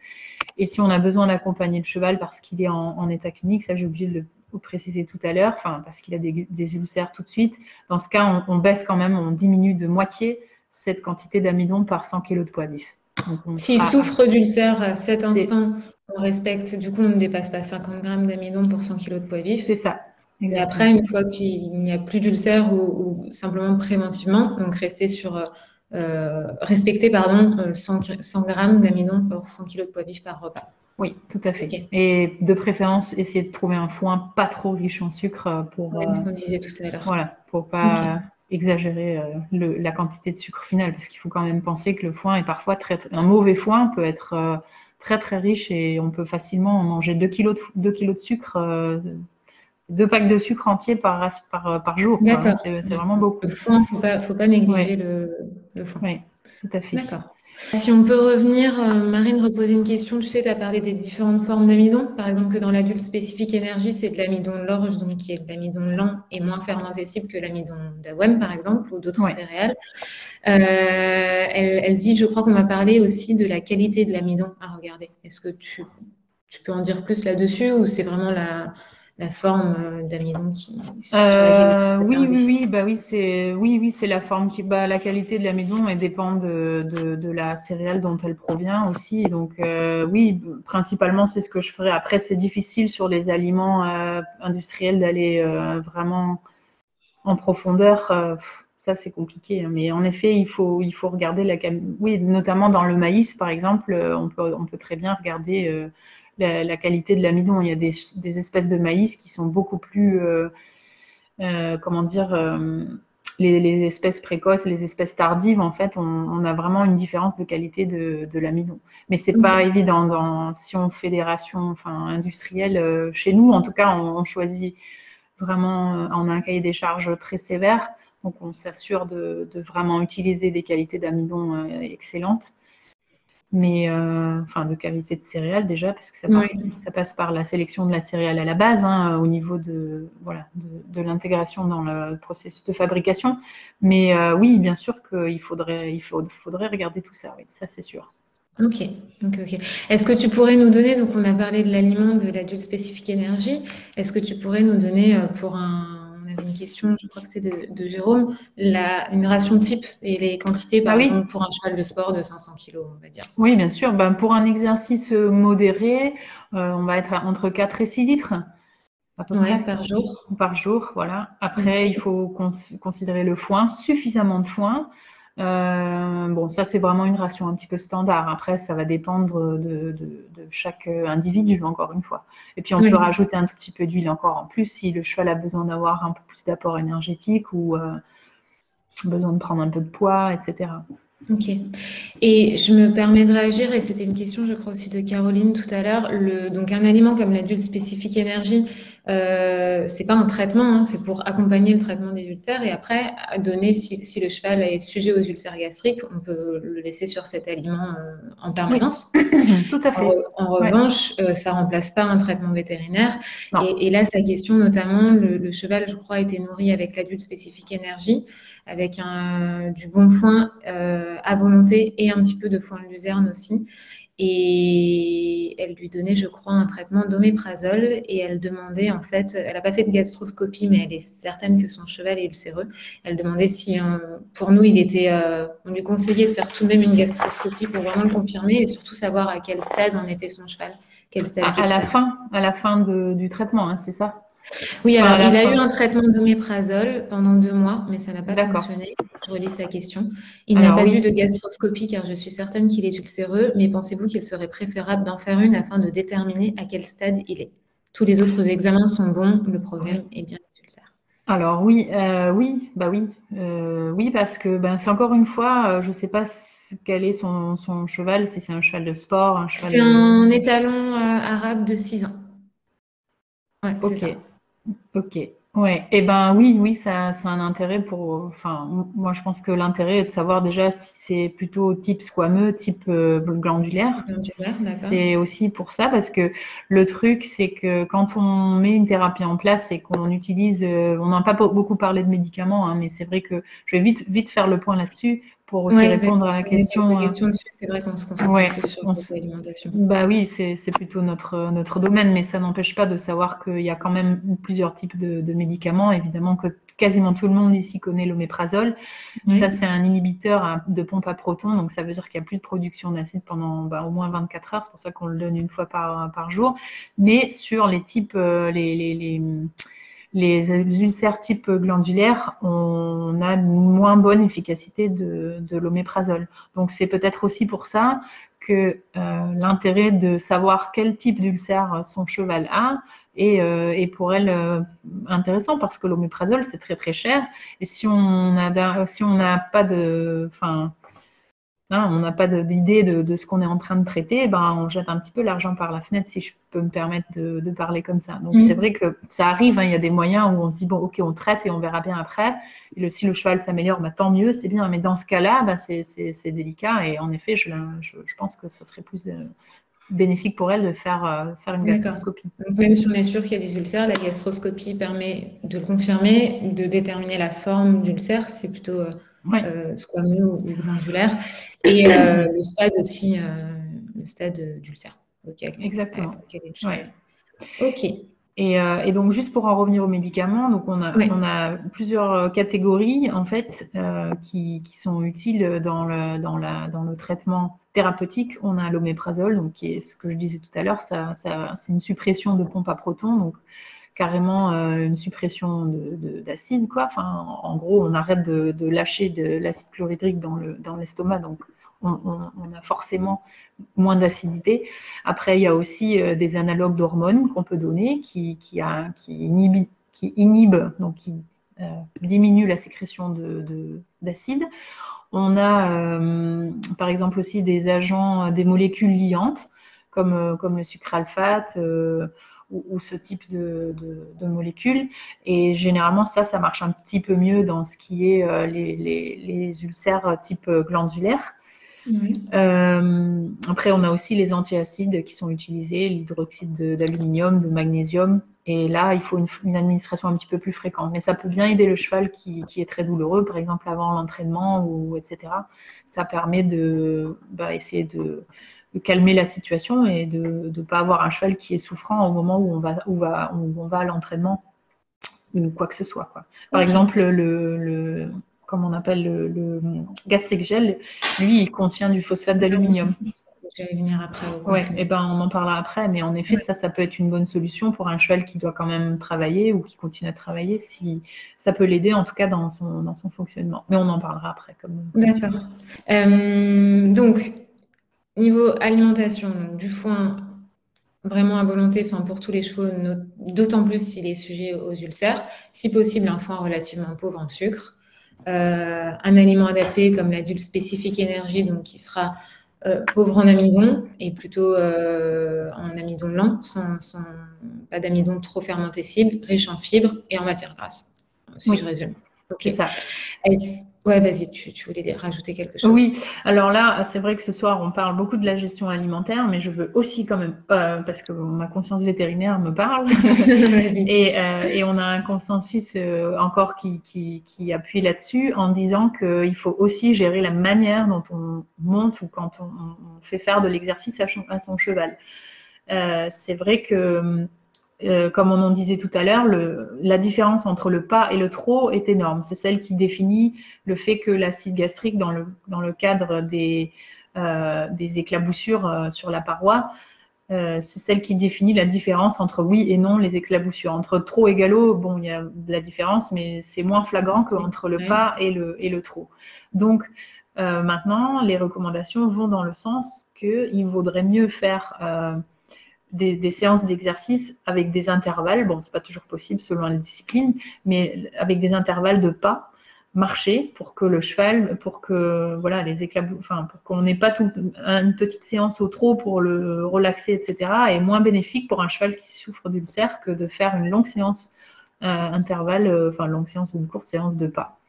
Et si on a besoin d'accompagner le cheval parce qu'il est en état clinique, ça j'ai oublié de le préciser tout à l'heure, parce qu'il a des ulcères tout de suite, dans ce cas, on baisse quand même, on diminue de moitié cette quantité d'amidon par 100 kg de poids vif. S'il souffre d'ulcère à cet instant, on respecte, du coup, on ne dépasse pas 50 grammes d'amidon pour 100 kg de poids vif. C'est ça. Exactement. Et après, une fois qu'il n'y a plus d'ulcère ou simplement préventivement, donc respecter 100 grammes d'amidon pour 100 kg de poids vif par repas. Oui, tout à fait. Okay. Et de préférence, essayer de trouver un foin pas trop riche en sucre pour. Ce qu'on disait tout à l'heure. Voilà, pour pas exagérer la quantité de sucre final, parce qu'il faut quand même penser que le foin est parfois un mauvais foin peut être très très riche et on peut facilement manger 2 kg de sucre. 2 packs de sucre entier par jour. D'accord. C'est vraiment beaucoup. Le foin, faut pas négliger le foin. Oui, tout à fait. D'accord. Si on peut revenir, Marine, reposer une question. Tu sais, tu as parlé des différentes formes d'amidon. Par exemple, que dans l'adulte spécifique énergie, c'est de l'amidon de l'orge, donc qui est de l'amidon lent et moins fermentescible que l'amidon d'avoine, par exemple, ou d'autres céréales. Elle dit, je crois qu'on m'a parlé aussi de la qualité de l'amidon à regarder. Est-ce que tu peux en dire plus là-dessus ou c'est vraiment la forme d'amidon sur laquelle oui, c'est la forme la qualité de l'amidon elle dépend de la céréale dont elle provient aussi. Donc oui, principalement c'est ce que je ferais. Après c'est difficile sur les aliments industriels d'aller vraiment en profondeur. Ça c'est compliqué, mais en effet il faut regarder notamment dans le maïs par exemple, on peut très bien regarder la qualité de l'amidon. Il y a des espèces de maïs qui sont beaucoup plus, les espèces précoces, les espèces tardives, en fait, on a vraiment une différence de qualité de l'amidon. Mais c'est pas évident si on fait des rations industrielles. Chez nous, en tout cas, on choisit vraiment, on a un cahier des charges très sévère, donc on s'assure de vraiment utiliser des qualités d'amidon excellentes. Mais de qualité de céréales déjà, parce que ça passe par la sélection de la céréale à la base, au niveau de l'intégration dans le processus de fabrication. Mais oui, bien sûr qu'il faudrait regarder tout ça, oui, ça c'est sûr. Ok. Est-ce que tu pourrais nous donner, donc on a parlé de l'aliment de l'adulte spécifique énergie, est-ce que tu pourrais nous donner on avait une question, je crois que c'est de Jérôme, une ration type et les quantités par exemple pour un cheval de sport de 500 kg, on va dire. Oui, bien sûr. Pour un exercice modéré, on va être entre 4 et 6 litres. À peu près. Par jour. Par jour, voilà. Après, il faut considérer le foin, suffisamment de foin. Ça, c'est vraiment une ration un petit peu standard. Après, ça va dépendre de chaque individu, encore une fois. Et puis, on peut rajouter un tout petit peu d'huile encore en plus si le cheval a besoin d'avoir un peu plus d'apport énergétique ou besoin de prendre un peu de poids, etc. Ok. Et je me permets de réagir, et c'était une question, je crois aussi de Caroline tout à l'heure. Donc, un aliment comme l'adulte spécifique énergie, C'est pas un traitement, hein, c'est pour accompagner le traitement des ulcères et après à donner si le cheval est sujet aux ulcères gastriques, on peut le laisser sur cet aliment en Oui, permanence. tout à fait. En Ouais. revanche, ça remplace pas un traitement vétérinaire. Non. Et là, sa question notamment, le cheval, je crois, a été nourri avec l'adulte spécifique énergie, avec du bon foin à volonté et un petit peu de foin de luzerne aussi. Et elle lui donnait, je crois, un traitement d'oméprazole et elle demandait, en fait, elle n'a pas fait de gastroscopie, mais elle est certaine que son cheval est ulcéreux. Elle demandait si, pour nous, on lui conseillait de faire tout de même une gastroscopie pour vraiment le confirmer et surtout savoir à quel stade en était son cheval, quel stade d'ulcère. À la fin du traitement, hein, c'est ça? Oui, Enfin, à alors la il a eu fin. un traitement d'oméprazole pendant 2 mois, mais ça n'a pas D'accord. fonctionné. Je relis sa question. Il n'a Alors pas eu oui. de gastroscopie car je suis certaine qu'il est ulcéreux, mais pensez-vous qu'il serait préférable d'en faire une afin de déterminer à quel stade il est? Tous les autres examens sont bons, le problème est bien l'ulcère. Alors oui, oui, bah oui, oui parce que ben c'est encore une fois, je sais pas quel est son cheval, si c'est un cheval de sport, un cheval C'est de. un étalon arabe de 6 ans. Ouais, c'est Ok, ça. ok, ouais. Et ben oui, oui, ça a un intérêt pour. Enfin, moi je pense que l'intérêt est de savoir déjà si c'est plutôt type squameux, type glandulaire. Glandulaire, d'accord. C'est aussi pour ça parce que le truc c'est que quand on met une thérapie en place et qu'on utilise, on n'a pas beaucoup parlé de médicaments, hein, mais c'est vrai que je vais vite faire le point là-dessus pour aussi Ouais, vas-y, répondre à la on a question. quelques questions dessus. C'est vrai qu'on se concentrait Ouais, plus sur on le s- côté alimentation. bah oui, c'est plutôt notre domaine, mais ça n'empêche pas de savoir qu'il y a quand même plusieurs types de médicaments. Évidemment que quasiment tout le monde ici connaît l'oméprazole. Ça, Oui, c'est un inhibiteur de pompe à protons, donc ça veut dire qu'il n'y a plus de production d'acide pendant au moins 24 heures. C'est pour ça qu'on le donne une fois par jour. Mais sur les types, les ulcères type glandulaire, on a une moins bonne efficacité de l'oméprazole. Donc c'est peut-être aussi pour ça que l'intérêt de savoir quel type d'ulcère son cheval a est pour elle intéressant parce que l'oméprazole c'est très très cher et si on n'a pas de, enfin, hein, on n'a pas d'idée de ce qu'on est en train de traiter, ben, on jette un petit peu l'argent par la fenêtre, si je peux me permettre de parler comme ça. Donc, c'est mm, vrai que ça arrive, hein, il y a des moyens où on se dit, bon, ok, on traite et on verra bien après. Si le cheval s'améliore, bah, tant mieux, c'est bien. Mais dans ce cas-là, bah, c'est délicat. Et en effet, je pense que ça serait plus bénéfique pour elle de faire une d'accord. gastroscopie. Donc, même si on est sûr qu'il y a des ulcères, la gastroscopie permet de le confirmer, de déterminer la forme d'ulcère, c'est plutôt Oui, squameux ou glandulaire, et le stade aussi, le stade d'ulcère exactement. auquel est le Ouais. cheval. Ok, Et donc, juste pour en revenir aux médicaments, donc on ouais. a plusieurs catégories en fait qui sont utiles dans le traitement thérapeutique. On a l'oméprazole, donc qui est ce que je disais tout à l'heure, c'est une suppression de pompe à protons, donc carrément une suppression d'acide, quoi. Enfin, en gros, on arrête de lâcher de l'acide chlorhydrique dans l'estomac, donc on a forcément moins d'acidité. Après, il y a aussi des analogues d'hormones qu'on peut donner qui inhibent, donc qui diminuent la sécrétion d'acide. On a par exemple aussi des agents, des molécules liantes, comme le sucralfate ou ce type de molécules. Et généralement, ça marche un petit peu mieux dans ce qui est les ulcères type glandulaire. Oui. Après, on a aussi les antiacides qui sont utilisés, l'hydroxyde d'aluminium, de magnésium. Et là, il faut une administration un petit peu plus fréquente. Mais ça peut bien aider le cheval qui est très douloureux, par exemple avant l'entraînement, ou etc. Ça permet essayer de calmer la situation et de ne pas avoir un cheval qui est souffrant au moment où on va à l'entraînement ou quoi que ce soit, quoi. Par Ok, exemple, comme on appelle le gastric gel, lui, il contient du phosphate d'aluminium. j'allais venir après au Ouais, et complément. ben on en parlera après, mais en effet, Ouais. ça peut être une bonne solution pour un cheval qui doit quand même travailler ou qui continue à travailler, si ça peut l'aider en tout cas dans son fonctionnement. Mais on en parlera après, comme tu dis. D'accord. Donc, niveau alimentation, donc, du foin vraiment à volonté, enfin pour tous les chevaux, d'autant plus s'il est sujet aux ulcères. Si possible, un foin relativement pauvre en sucre. Un aliment adapté comme l'adulte spécifique énergie, donc qui sera pauvre en amidon et plutôt en amidon lent, pas d'amidon trop fermenté cible, riche en fibres et en matière grasse, si je Oui, résume. Ok. c'est ça. Ouais, vas-y, tu voulais rajouter quelque chose? Oui, alors là, c'est vrai que ce soir, on parle beaucoup de la gestion alimentaire, mais je veux aussi quand même, parce que ma conscience vétérinaire me parle, Vas-y. et on a un consensus encore qui appuie là-dessus en disant qu'il faut aussi gérer la manière dont on monte ou quand on fait faire de l'exercice à son cheval. C'est vrai que comme on en disait tout à l'heure, la différence entre le pas et le trot est énorme. C'est celle qui définit le fait que l'acide gastrique, dans le cadre des éclaboussures sur la paroi, c'est celle qui définit la différence entre oui et non les éclaboussures. Entre trot et galop, bon, il y a de la différence, mais c'est moins flagrant qu'entre le pas et le trot. Donc, maintenant, les recommandations vont dans le sens qu'il vaudrait mieux faire des séances d'exercice avec des intervalles. Bon, c'est pas toujours possible selon la discipline, mais avec des intervalles de pas, marcher pour que le cheval, pour que voilà les éclaboussures, enfin pour qu'on n'ait pas une petite séance au trot pour le relaxer, etc. est moins bénéfique pour un cheval qui souffre d'ulcère que de faire une longue séance enfin longue séance ou une courte séance de pas.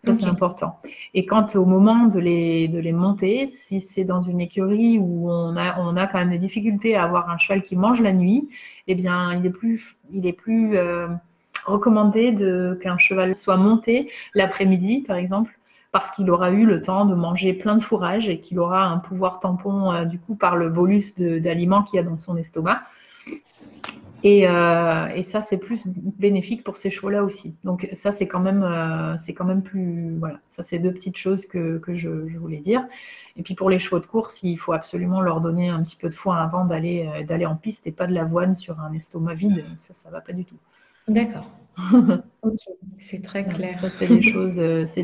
Ça, c'est important. Et quand au moment de les monter, si c'est dans une écurie où on a quand même des difficultés à avoir un cheval qui mange la nuit, eh bien, il est plus recommandé qu'un cheval soit monté l'après-midi, par exemple, parce qu'il aura eu le temps de manger plein de fourrage et qu'il aura un pouvoir tampon, du coup, par le bolus d'aliments qu'il y a dans son estomac. Et ça, c'est plus bénéfique pour ces chevaux-là aussi. Donc ça, c'est quand même plus... Voilà, ça, c'est deux petites choses que je voulais dire. Et puis pour les chevaux de course, il faut absolument leur donner un petit peu de foin avant d'aller en piste et pas de l'avoine sur un estomac vide. Ça va pas du tout. D'accord. Ok, c'est très clair. Ça, c'est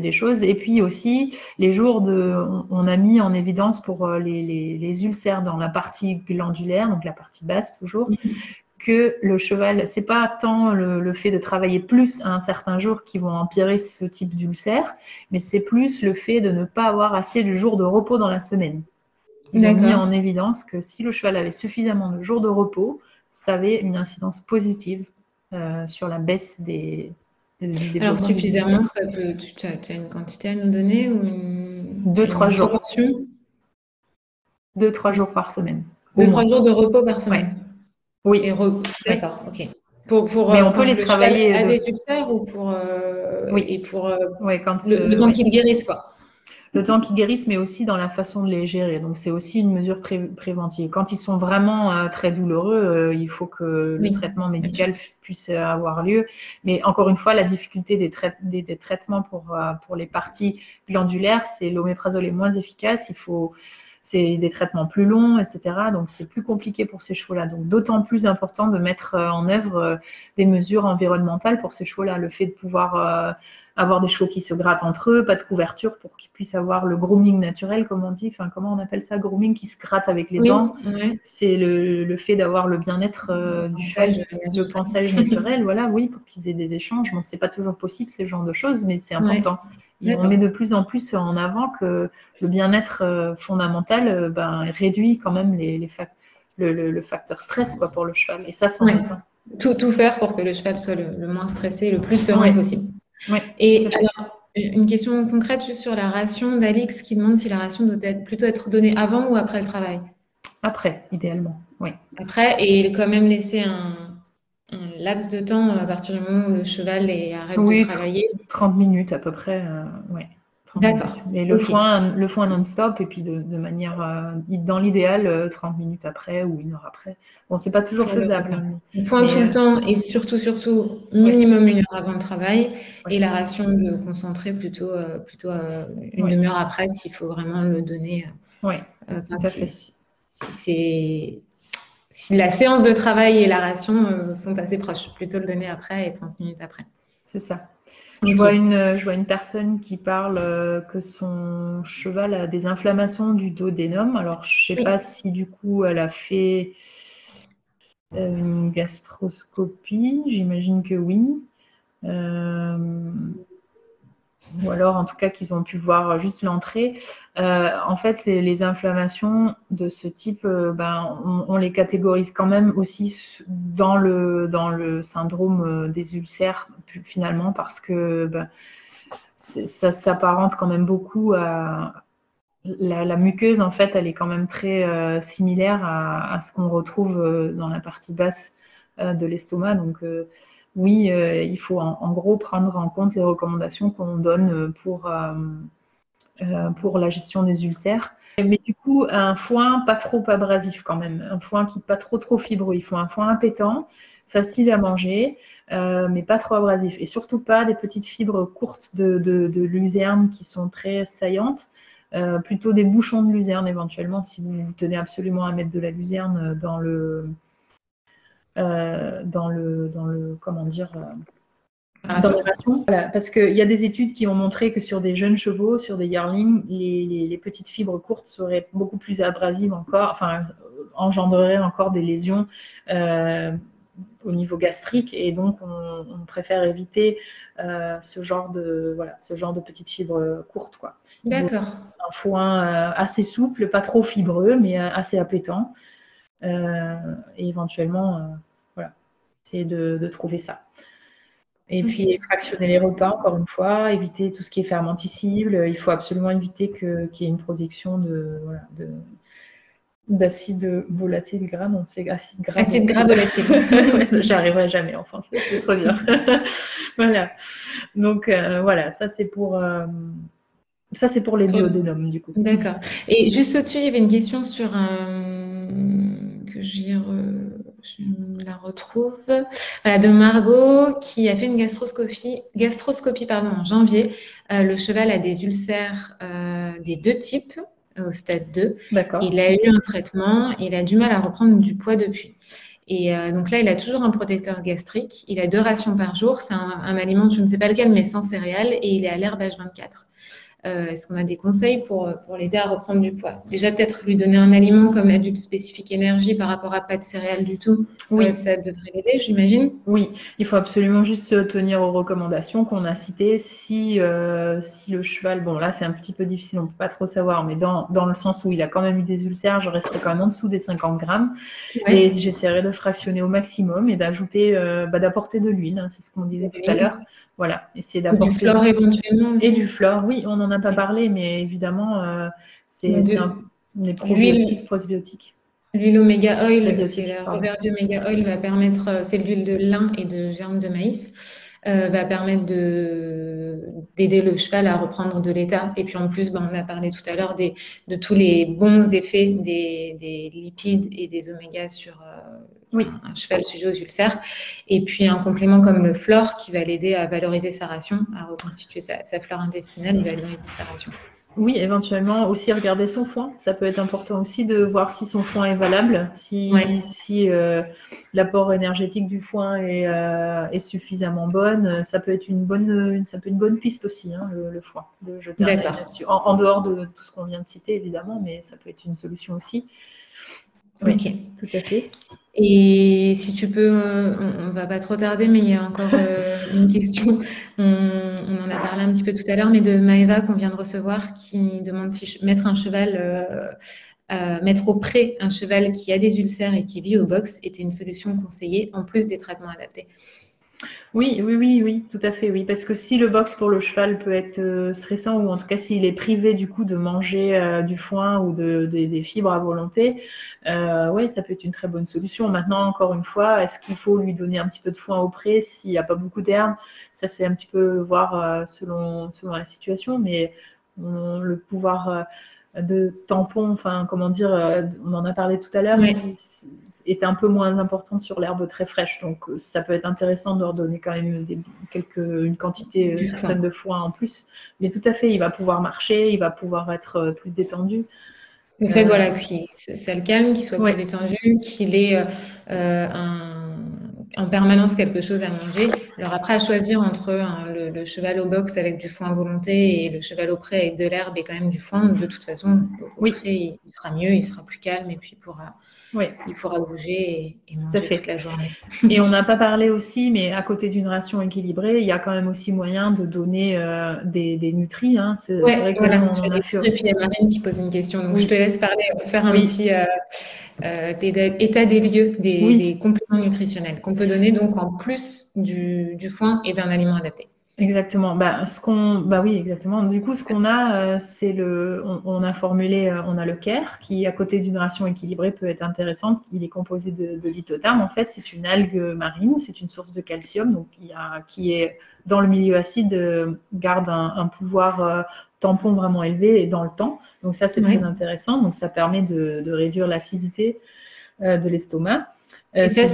des choses. Et puis aussi, les jours on a mis en évidence pour les ulcères dans la partie glandulaire, donc la partie basse toujours, que le cheval, c'est pas tant le fait de travailler plus à un certain jour qui vont empirer ce type d'ulcère, mais c'est plus le fait de ne pas avoir assez de jours de repos dans la semaine. Ils ont mis en évidence que si le cheval avait suffisamment de jours de repos, ça avait une incidence positive sur la baisse du développement. Alors suffisamment, tu as une quantité à nous donner ou une 2-3 jours. proportion? 2-3 jours par semaine. 2-3 jours de repos par semaine. Ouais. Oui. D'accord, ok. Mais on peut les travailler à des ulcères ou pour le temps qu'ils guérissent, quoi. Le temps qu'ils guérissent, mais aussi dans la façon de les gérer. Donc, c'est aussi une mesure préventive. Quand ils sont vraiment très douloureux, il faut que le traitement médical puisse avoir lieu. Mais encore une fois, la difficulté des traitements pour les parties glandulaires, c'est l'oméprazole est moins efficace. C'est des traitements plus longs, etc. Donc, c'est plus compliqué pour ces chevaux-là. Donc, d'autant plus important de mettre en œuvre des mesures environnementales pour ces chevaux-là. Le fait de pouvoir avoir des chevaux qui se grattent entre eux, pas de couverture pour qu'ils puissent avoir le grooming naturel, comme on dit. Enfin, comment on appelle ça, grooming, qui se gratte avec les dents. C'est le fait d'avoir le bien-être du cheval, le pansage naturel, voilà, oui, pour qu'ils aient des échanges. Bon, c'est pas toujours possible, ce genre de choses, mais c'est important. Et on met de plus en plus en avant que le bien-être fondamental réduit quand même le facteur stress, quoi, pour le cheval. Et ça, c'en est un. Tout faire pour que le cheval soit le moins stressé, le plus serein possible. Et alors, une question concrète juste sur la ration d'Alix qui demande si la ration doit plutôt être donnée avant ou après le travail. Après, idéalement, oui. Après, et quand même laisser un laps de temps à partir du moment où le cheval arrête de travailler. 30 minutes à peu près, oui. D'accord. Mais le foin non-stop, et puis de manière, dans l'idéal, 30 minutes après ou 1 heure après. Bon, c'est pas toujours faisable. Le foin tout le temps et surtout, minimum 1 heure avant le travail. Et la ration de concentrer plutôt 1/2 heure après s'il faut vraiment le donner. Oui, tout à fait. Si la séance de travail et la ration sont assez proches, plutôt le donner après et 30 minutes après. C'est ça. Je vois une personne qui parle que son cheval a des inflammations du duodénum. Alors, je ne sais pas si du coup elle a fait une gastroscopie. J'imagine que oui. ou alors en tout cas qu'ils ont pu voir juste l'entrée. En fait, les inflammations de ce type, on les catégorise quand même aussi dans le syndrome des ulcères finalement, parce que ça s'apparente quand même beaucoup à la muqueuse. En fait, elle est quand même très similaire à ce qu'on retrouve dans la partie basse de l'estomac. Donc oui, il faut en gros prendre en compte les recommandations qu'on donne pour la gestion des ulcères. Mais du coup, un foin pas trop abrasif quand même, un foin qui n'est pas trop fibreux. Il faut un foin impétant, facile à manger, mais pas trop abrasif. Et surtout pas des petites fibres courtes de luzerne qui sont très saillantes. Plutôt des bouchons de luzerne éventuellement, si vous tenez absolument à mettre de la luzerne dans le comment dire, dans les rations. Voilà, parce qu'il y a des études qui ont montré que sur des jeunes chevaux, sur des yearlings, les petites fibres courtes seraient beaucoup plus abrasives encore, enfin, engendreraient encore des lésions au niveau gastrique, et donc on préfère éviter ce genre de petites fibres courtes, quoi. D'accord. Un foin assez souple, pas trop fibreux, mais assez appétant. Et éventuellement, voilà, essayer de trouver ça. Et puis fractionner les repas, encore une fois, éviter tout ce qui est fermentescible. Il faut absolument éviter qu'il y ait une production d'acide volatile gras. Donc c'est acide gras Acide gras volatile. J'arriverai jamais en français, c'est trop dur. Voilà. Donc voilà, ça c'est pour les duodénums du coup. D'accord. Et juste au-dessus, il y avait une question sur je la retrouve. Voilà, de Margot qui a fait une gastroscopie pardon, en janvier. Le cheval a des ulcères des deux types au stade 2. D'accord. Il a eu un traitement, il a du mal à reprendre du poids depuis. Et donc là, il a toujours un protecteur gastrique. Il a 2 rations par jour. C'est un aliment, je ne sais pas lequel, mais sans céréales. Et il est à l'herbe H24. Est-ce qu'on a des conseils pour l'aider à reprendre du poids? Déjà, peut-être lui donner un aliment comme l'adulte spécifique énergie par rapport à pas de céréales du tout. Oui. Ça devrait l'aider, j'imagine. Oui, il faut absolument juste se tenir aux recommandations qu'on a citées. Si le cheval, bon là c'est un petit peu difficile, on ne peut pas trop savoir, mais dans le sens où il a quand même eu des ulcères, je resterai quand même en dessous des 50 grammes. Ouais. Et j'essaierai de fractionner au maximum et d'ajouter, d'apporter de l'huile, hein, c'est ce qu'on disait tout à l'heure. Voilà, essayer d'apporter. Du flore éventuellement aussi. Et du flore, oui, on n'en a pas parlé, mais évidemment, c'est des probiotiques, postbiotiques. L'huile Omega Oil, c'est la Reverdy Omega Oil va permettre, c'est l'huile de lin et de germe de maïs, va permettre d'aider le cheval à reprendre de l'état. Et puis en plus, on a parlé tout à l'heure de tous les bons effets des lipides et des omégas sur un cheval sujet aux ulcères. Et puis un complément comme le flore qui va l'aider à valoriser sa ration, à reconstituer sa flore intestinale et valoriser sa ration. Oui, éventuellement aussi regarder son foin. Ça peut être important aussi de voir si son foin est valable, si l'apport énergétique du foin est suffisamment bonne. Ça peut être une bonne piste aussi, hein, le foin, de jeter un œil là-dessus. En dehors de tout ce qu'on vient de citer, évidemment, mais ça peut être une solution aussi. Oui, tout à fait. Et si tu peux, on va pas trop tarder, mais il y a encore une question. On en a parlé un petit peu tout à l'heure, mais de Maëva qu'on vient de recevoir, qui demande si mettre au pré un cheval qui a des ulcères et qui vit au box était une solution conseillée en plus des traitements adaptés. Oui, tout à fait, oui. Parce que si le box pour le cheval peut être stressant, ou en tout cas s'il est privé du coup de manger du foin ou des fibres à volonté, oui, ça peut être une très bonne solution. Maintenant, encore une fois, est-ce qu'il faut lui donner un petit peu de foin au pré s'il n'y a pas beaucoup d'herbes? Ça, c'est un petit peu voir selon la situation, mais le pouvoir de tampon, enfin comment dire, on en a parlé tout à l'heure, est un peu moins important sur l'herbe très fraîche. Donc ça peut être intéressant de leur donner quand même une quantité certaine de foin en plus. Mais tout à fait, il va pouvoir marcher, il va pouvoir être plus détendu. Le fait que ça le calme, qu'il soit plus détendu, qu'il ait en permanence quelque chose à manger. Alors après, à choisir entre le cheval au box avec du foin à volonté et le cheval au pré avec de l'herbe et quand même du foin, de toute façon, au pré, il sera mieux, il sera plus calme et puis il pourra Oui, il pourra bouger et tout à manger toute fait. la journée. Et on n'a pas parlé aussi, mais à côté d'une ration équilibrée, il y a quand même aussi moyen de donner des nutris. Hein. C'est Ouais, vrai que voilà, nous, on en a j'allais fait. dire, et puis il y a Marine qui pose une question, donc je te Oui, laisse parler, faire un oui, petit état des lieux oui. des compléments nutritionnels qu'on peut donner donc en plus du foin et d'un aliment adapté. Exactement. Bah oui, exactement. Du coup, ce qu'on a, c'est on a formulé, on a le Care qui, à côté d'une ration équilibrée, peut être intéressante. Il est composé de lithotherme. En fait, c'est une algue marine, c'est une source de calcium, donc qui est dans le milieu acide, garde un pouvoir tampon vraiment élevé et dans le temps. Donc ça, c'est Ouais. très intéressant. Donc ça permet de réduire l'acidité de l'estomac. Et ça,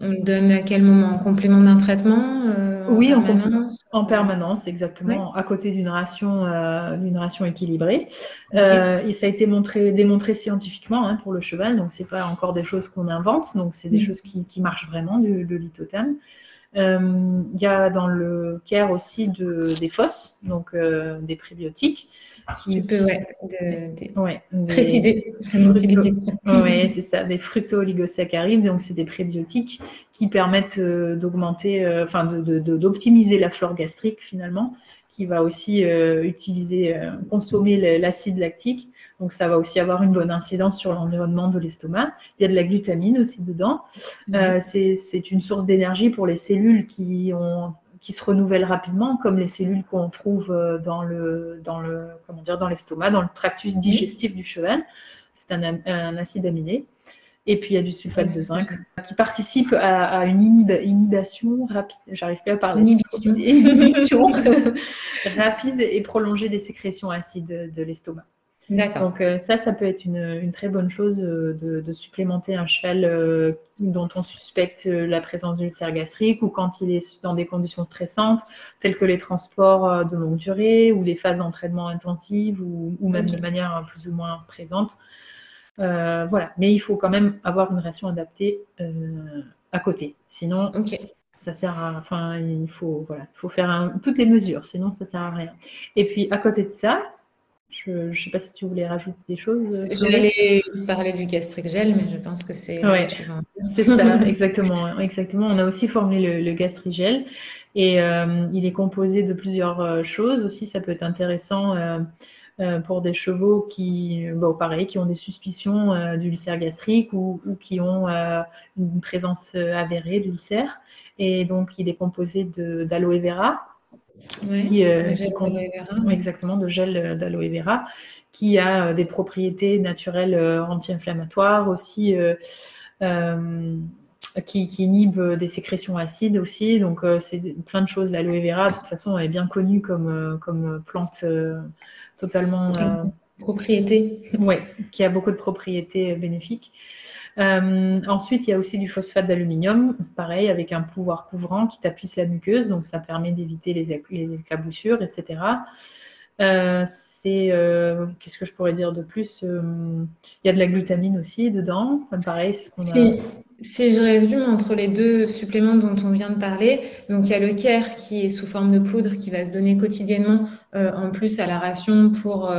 on le donne à quel moment? En complément d'un traitement, en Oui, permanence? en permanence, Ouais, exactement, à côté d'une ration équilibrée. ok. Et ça a été démontré scientifiquement pour le cheval, donc c'est pas encore des choses qu'on invente, donc c'est des Mm. choses qui marchent vraiment, le lithotherme. Il y a dans le care aussi des FOS, donc des prébiotiques, Tu peux, qui ouais, ouais, préciser, c'est une utile question. ouais, c'est ça, des fructo-oligosaccharides. Donc, c'est des prébiotiques qui permettent d'augmenter, enfin, d'optimiser la flore gastrique finalement, qui va aussi consommer l'acide lactique. Donc, ça va aussi avoir une bonne incidence sur l'environnement de l'estomac. Il y a de la glutamine aussi dedans. Ouais. C'est une source d'énergie pour les cellules qui se renouvellent rapidement, comme les cellules qu'on trouve dans l'estomac, dans le tractus Mhm. digestif du cheval. C'est un acide aminé. Et puis il y a du Ouais, sulfate de c'est ce que zinc qui participe à une inhibition rapide. J'arrive plus à parler. inhibition. Inhibition rapide et prolongée des sécrétions acides de l'estomac. D'accord. Donc ça peut être une très bonne chose de supplémenter un cheval dont on suspecte la présence d'ulcère gastrique ou quand il est dans des conditions stressantes telles que les transports de longue durée ou les phases d'entraînement intensives ou même de Ok. manière plus ou moins présente. Voilà. Mais il faut quand même avoir une ration adaptée à côté. Sinon, Ok. ça sert à, enfin, il faut faire toutes les mesures, sinon ça sert à rien. Et puis à côté de ça, je ne sais pas si tu voulais rajouter des choses, Chloé. J'allais parler du gastric gel, mais je pense que c'est là où Ouais, tu vas en c'est ça, venir. exactement, exactement. On a aussi formulé le gastrigel et il est composé de plusieurs choses aussi. Ça peut être intéressant pour des chevaux pareil, qui ont des suspicions d'ulcère gastrique ou qui ont une présence avérée d'ulcère. Et donc, il est composé d'aloe vera, Ouais, le gel d'aloe vera. exactement de gel d'aloe vera, qui a des propriétés naturelles anti-inflammatoires aussi. Euh, qui inhibe des sécrétions acides aussi. Donc, c'est plein de choses. L'aloe vera, de toute façon, est bien connue comme plante totalement, Propriété. ouais, qui a beaucoup de propriétés bénéfiques. Ensuite, il y a aussi du phosphate d'aluminium, pareil, avec un pouvoir couvrant qui tapisse la muqueuse, donc ça permet d'éviter les éclaboussures, etc. Qu'est-ce que je pourrais dire de plus? Il y a de la glutamine aussi dedans, pareil, c'est ce qu'on a. Si je résume entre les deux suppléments dont on vient de parler, donc il y a le Care qui est sous forme de poudre qui va se donner quotidiennement en plus à la ration pour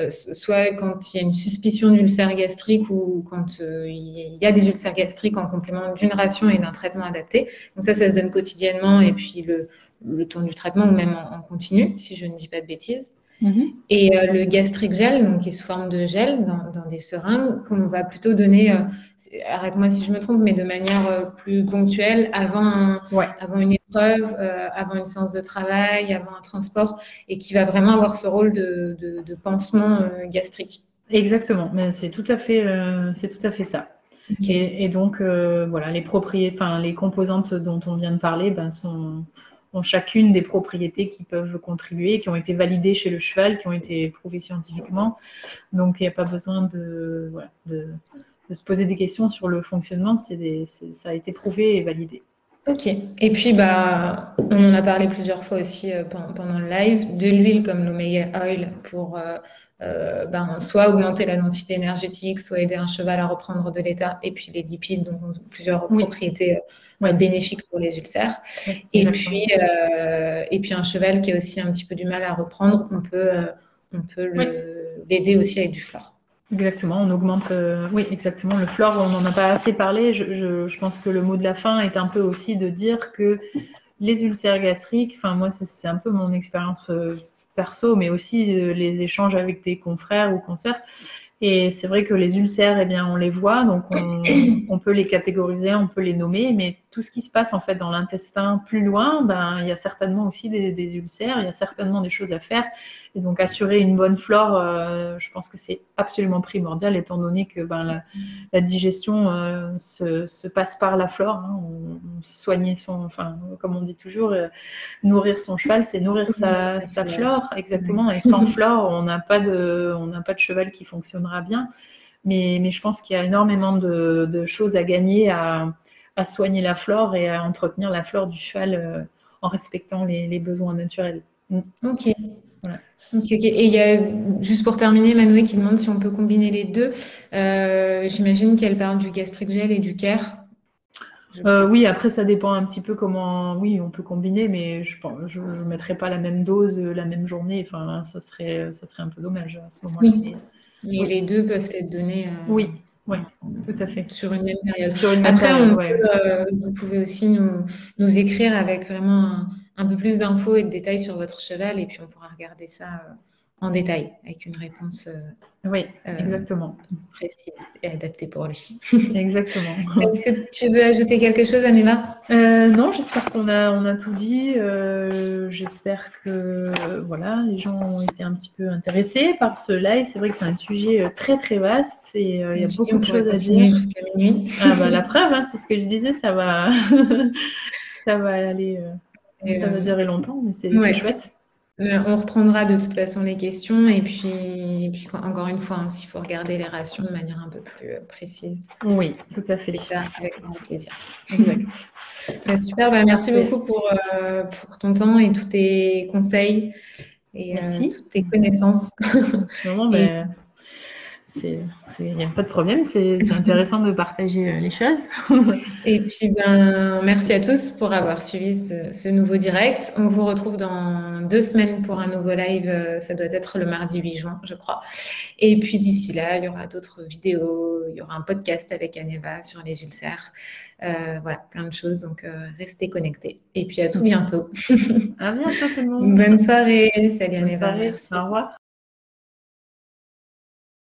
soit quand il y a une suspicion d'ulcère gastrique ou quand il y a des ulcères gastriques en complément d'une ration et d'un traitement adapté. Donc ça se donne quotidiennement et puis le temps du traitement ou même en continu, si je ne dis pas de bêtises. Mhm. Et le gastric gel, donc qui est sous forme de gel dans des seringues, qu'on va plutôt donner, arrête-moi si je me trompe, mais de manière plus ponctuelle Ouais, avant une épreuve, avant une séance de travail, avant un transport, et qui va vraiment avoir ce rôle de pansement gastrique. exactement. Mais c'est tout à fait ça. Ok. Et donc, voilà, les composantes dont on vient de parler ont chacune des propriétés qui peuvent contribuer, qui ont été validées chez le cheval, qui ont été prouvées scientifiquement. Donc, il n'y a pas besoin de se poser des questions sur le fonctionnement. Ça a été prouvé et validé. Ok. Et puis, bah, on en a parlé plusieurs fois aussi pendant le live, de l'huile comme l'Omega Oil pour soit augmenter la densité énergétique, soit aider un cheval à reprendre de l'état, et puis les lipides, donc ont plusieurs Oui, propriétés oui, bénéfiques pour les ulcères. oui, exactement. Et puis un cheval qui a aussi un petit peu du mal à reprendre, on peut Oui. l'aider aussi avec du fluor. Exactement, on augmente, oui, exactement, le flore, on n'en a pas assez parlé. Je pense que le mot de la fin est un peu aussi de dire que les ulcères gastriques, enfin moi c'est un peu mon expérience perso, mais aussi les échanges avec tes confrères ou consoeurs. Et c'est vrai que les ulcères, eh bien, on les voit, donc on peut les catégoriser, on peut les nommer, mais tout ce qui se passe en fait dans l'intestin plus loin, ben, il y a certainement aussi des ulcères, il y a certainement des choses à faire. Et donc assurer une bonne flore, je pense que c'est absolument primordial, étant donné que ben, la digestion se passe par la flore. Hein. Soigner son, enfin, comme on dit toujours, nourrir son cheval, c'est nourrir sa flore, exactement. Et sans flore, on n'a pas de cheval qui fonctionnera bien. Mais je pense qu'il y a énormément de choses à gagner à soigner la flore et à entretenir la flore du cheval en respectant les besoins naturels. Ok. Voilà. Ok. Et il y a, juste pour terminer, Manoé qui demande si on peut combiner les deux. J'imagine qu'elle parle du gastric gel et du care. Oui, après ça dépend un petit peu comment. Oui, on peut combiner, mais je ne mettrais pas la même dose la même journée. Enfin, ça serait un peu dommage à ce moment-là. Oui. Mais oui. les deux peuvent être donnés Oui, tout à fait. sur une même période. Sur une même Après, période, ouais. vous pouvez aussi nous écrire avec vraiment un peu plus d'infos et de détails sur votre cheval et puis on pourra regarder ça en détail avec une réponse Oui, exactement. précise et adaptée pour lui. Exactement. Est-ce que tu veux ajouter quelque chose, Aneva? Non, j'espère qu'on a tout dit. J'espère que voilà, les gens ont été un petit peu intéressés par ce live. C'est vrai que c'est un sujet très très vaste et il y a beaucoup de choses à dire. Jusqu'à minuit. Ah bah la preuve, hein, c'est ce que je disais, ça va, ça va aller, ça va durer longtemps, mais c'est chouette. On reprendra de toute façon les questions et puis encore une fois, hein, s'il faut regarder les rations de manière un peu plus précise. Oui, tout à fait. Et ça, avec grand plaisir. Exact. Super, merci beaucoup pour ton temps et tous tes conseils et toutes tes connaissances. Non, ben, il n'y a pas de problème, c'est intéressant de partager les choses. Et puis, merci à tous pour avoir suivi ce nouveau direct. On vous retrouve dans 2 semaines pour un nouveau live. Ça doit être le mardi 8 juin, je crois. Et puis, d'ici là, il y aura d'autres vidéos. Il y aura un podcast avec Aneva sur les ulcères. Voilà, plein de choses. Donc, restez connectés. Et puis, à tout bientôt. À bientôt tout le monde. Bonne soirée. Salut Aneva. Bonne soirée. Au revoir.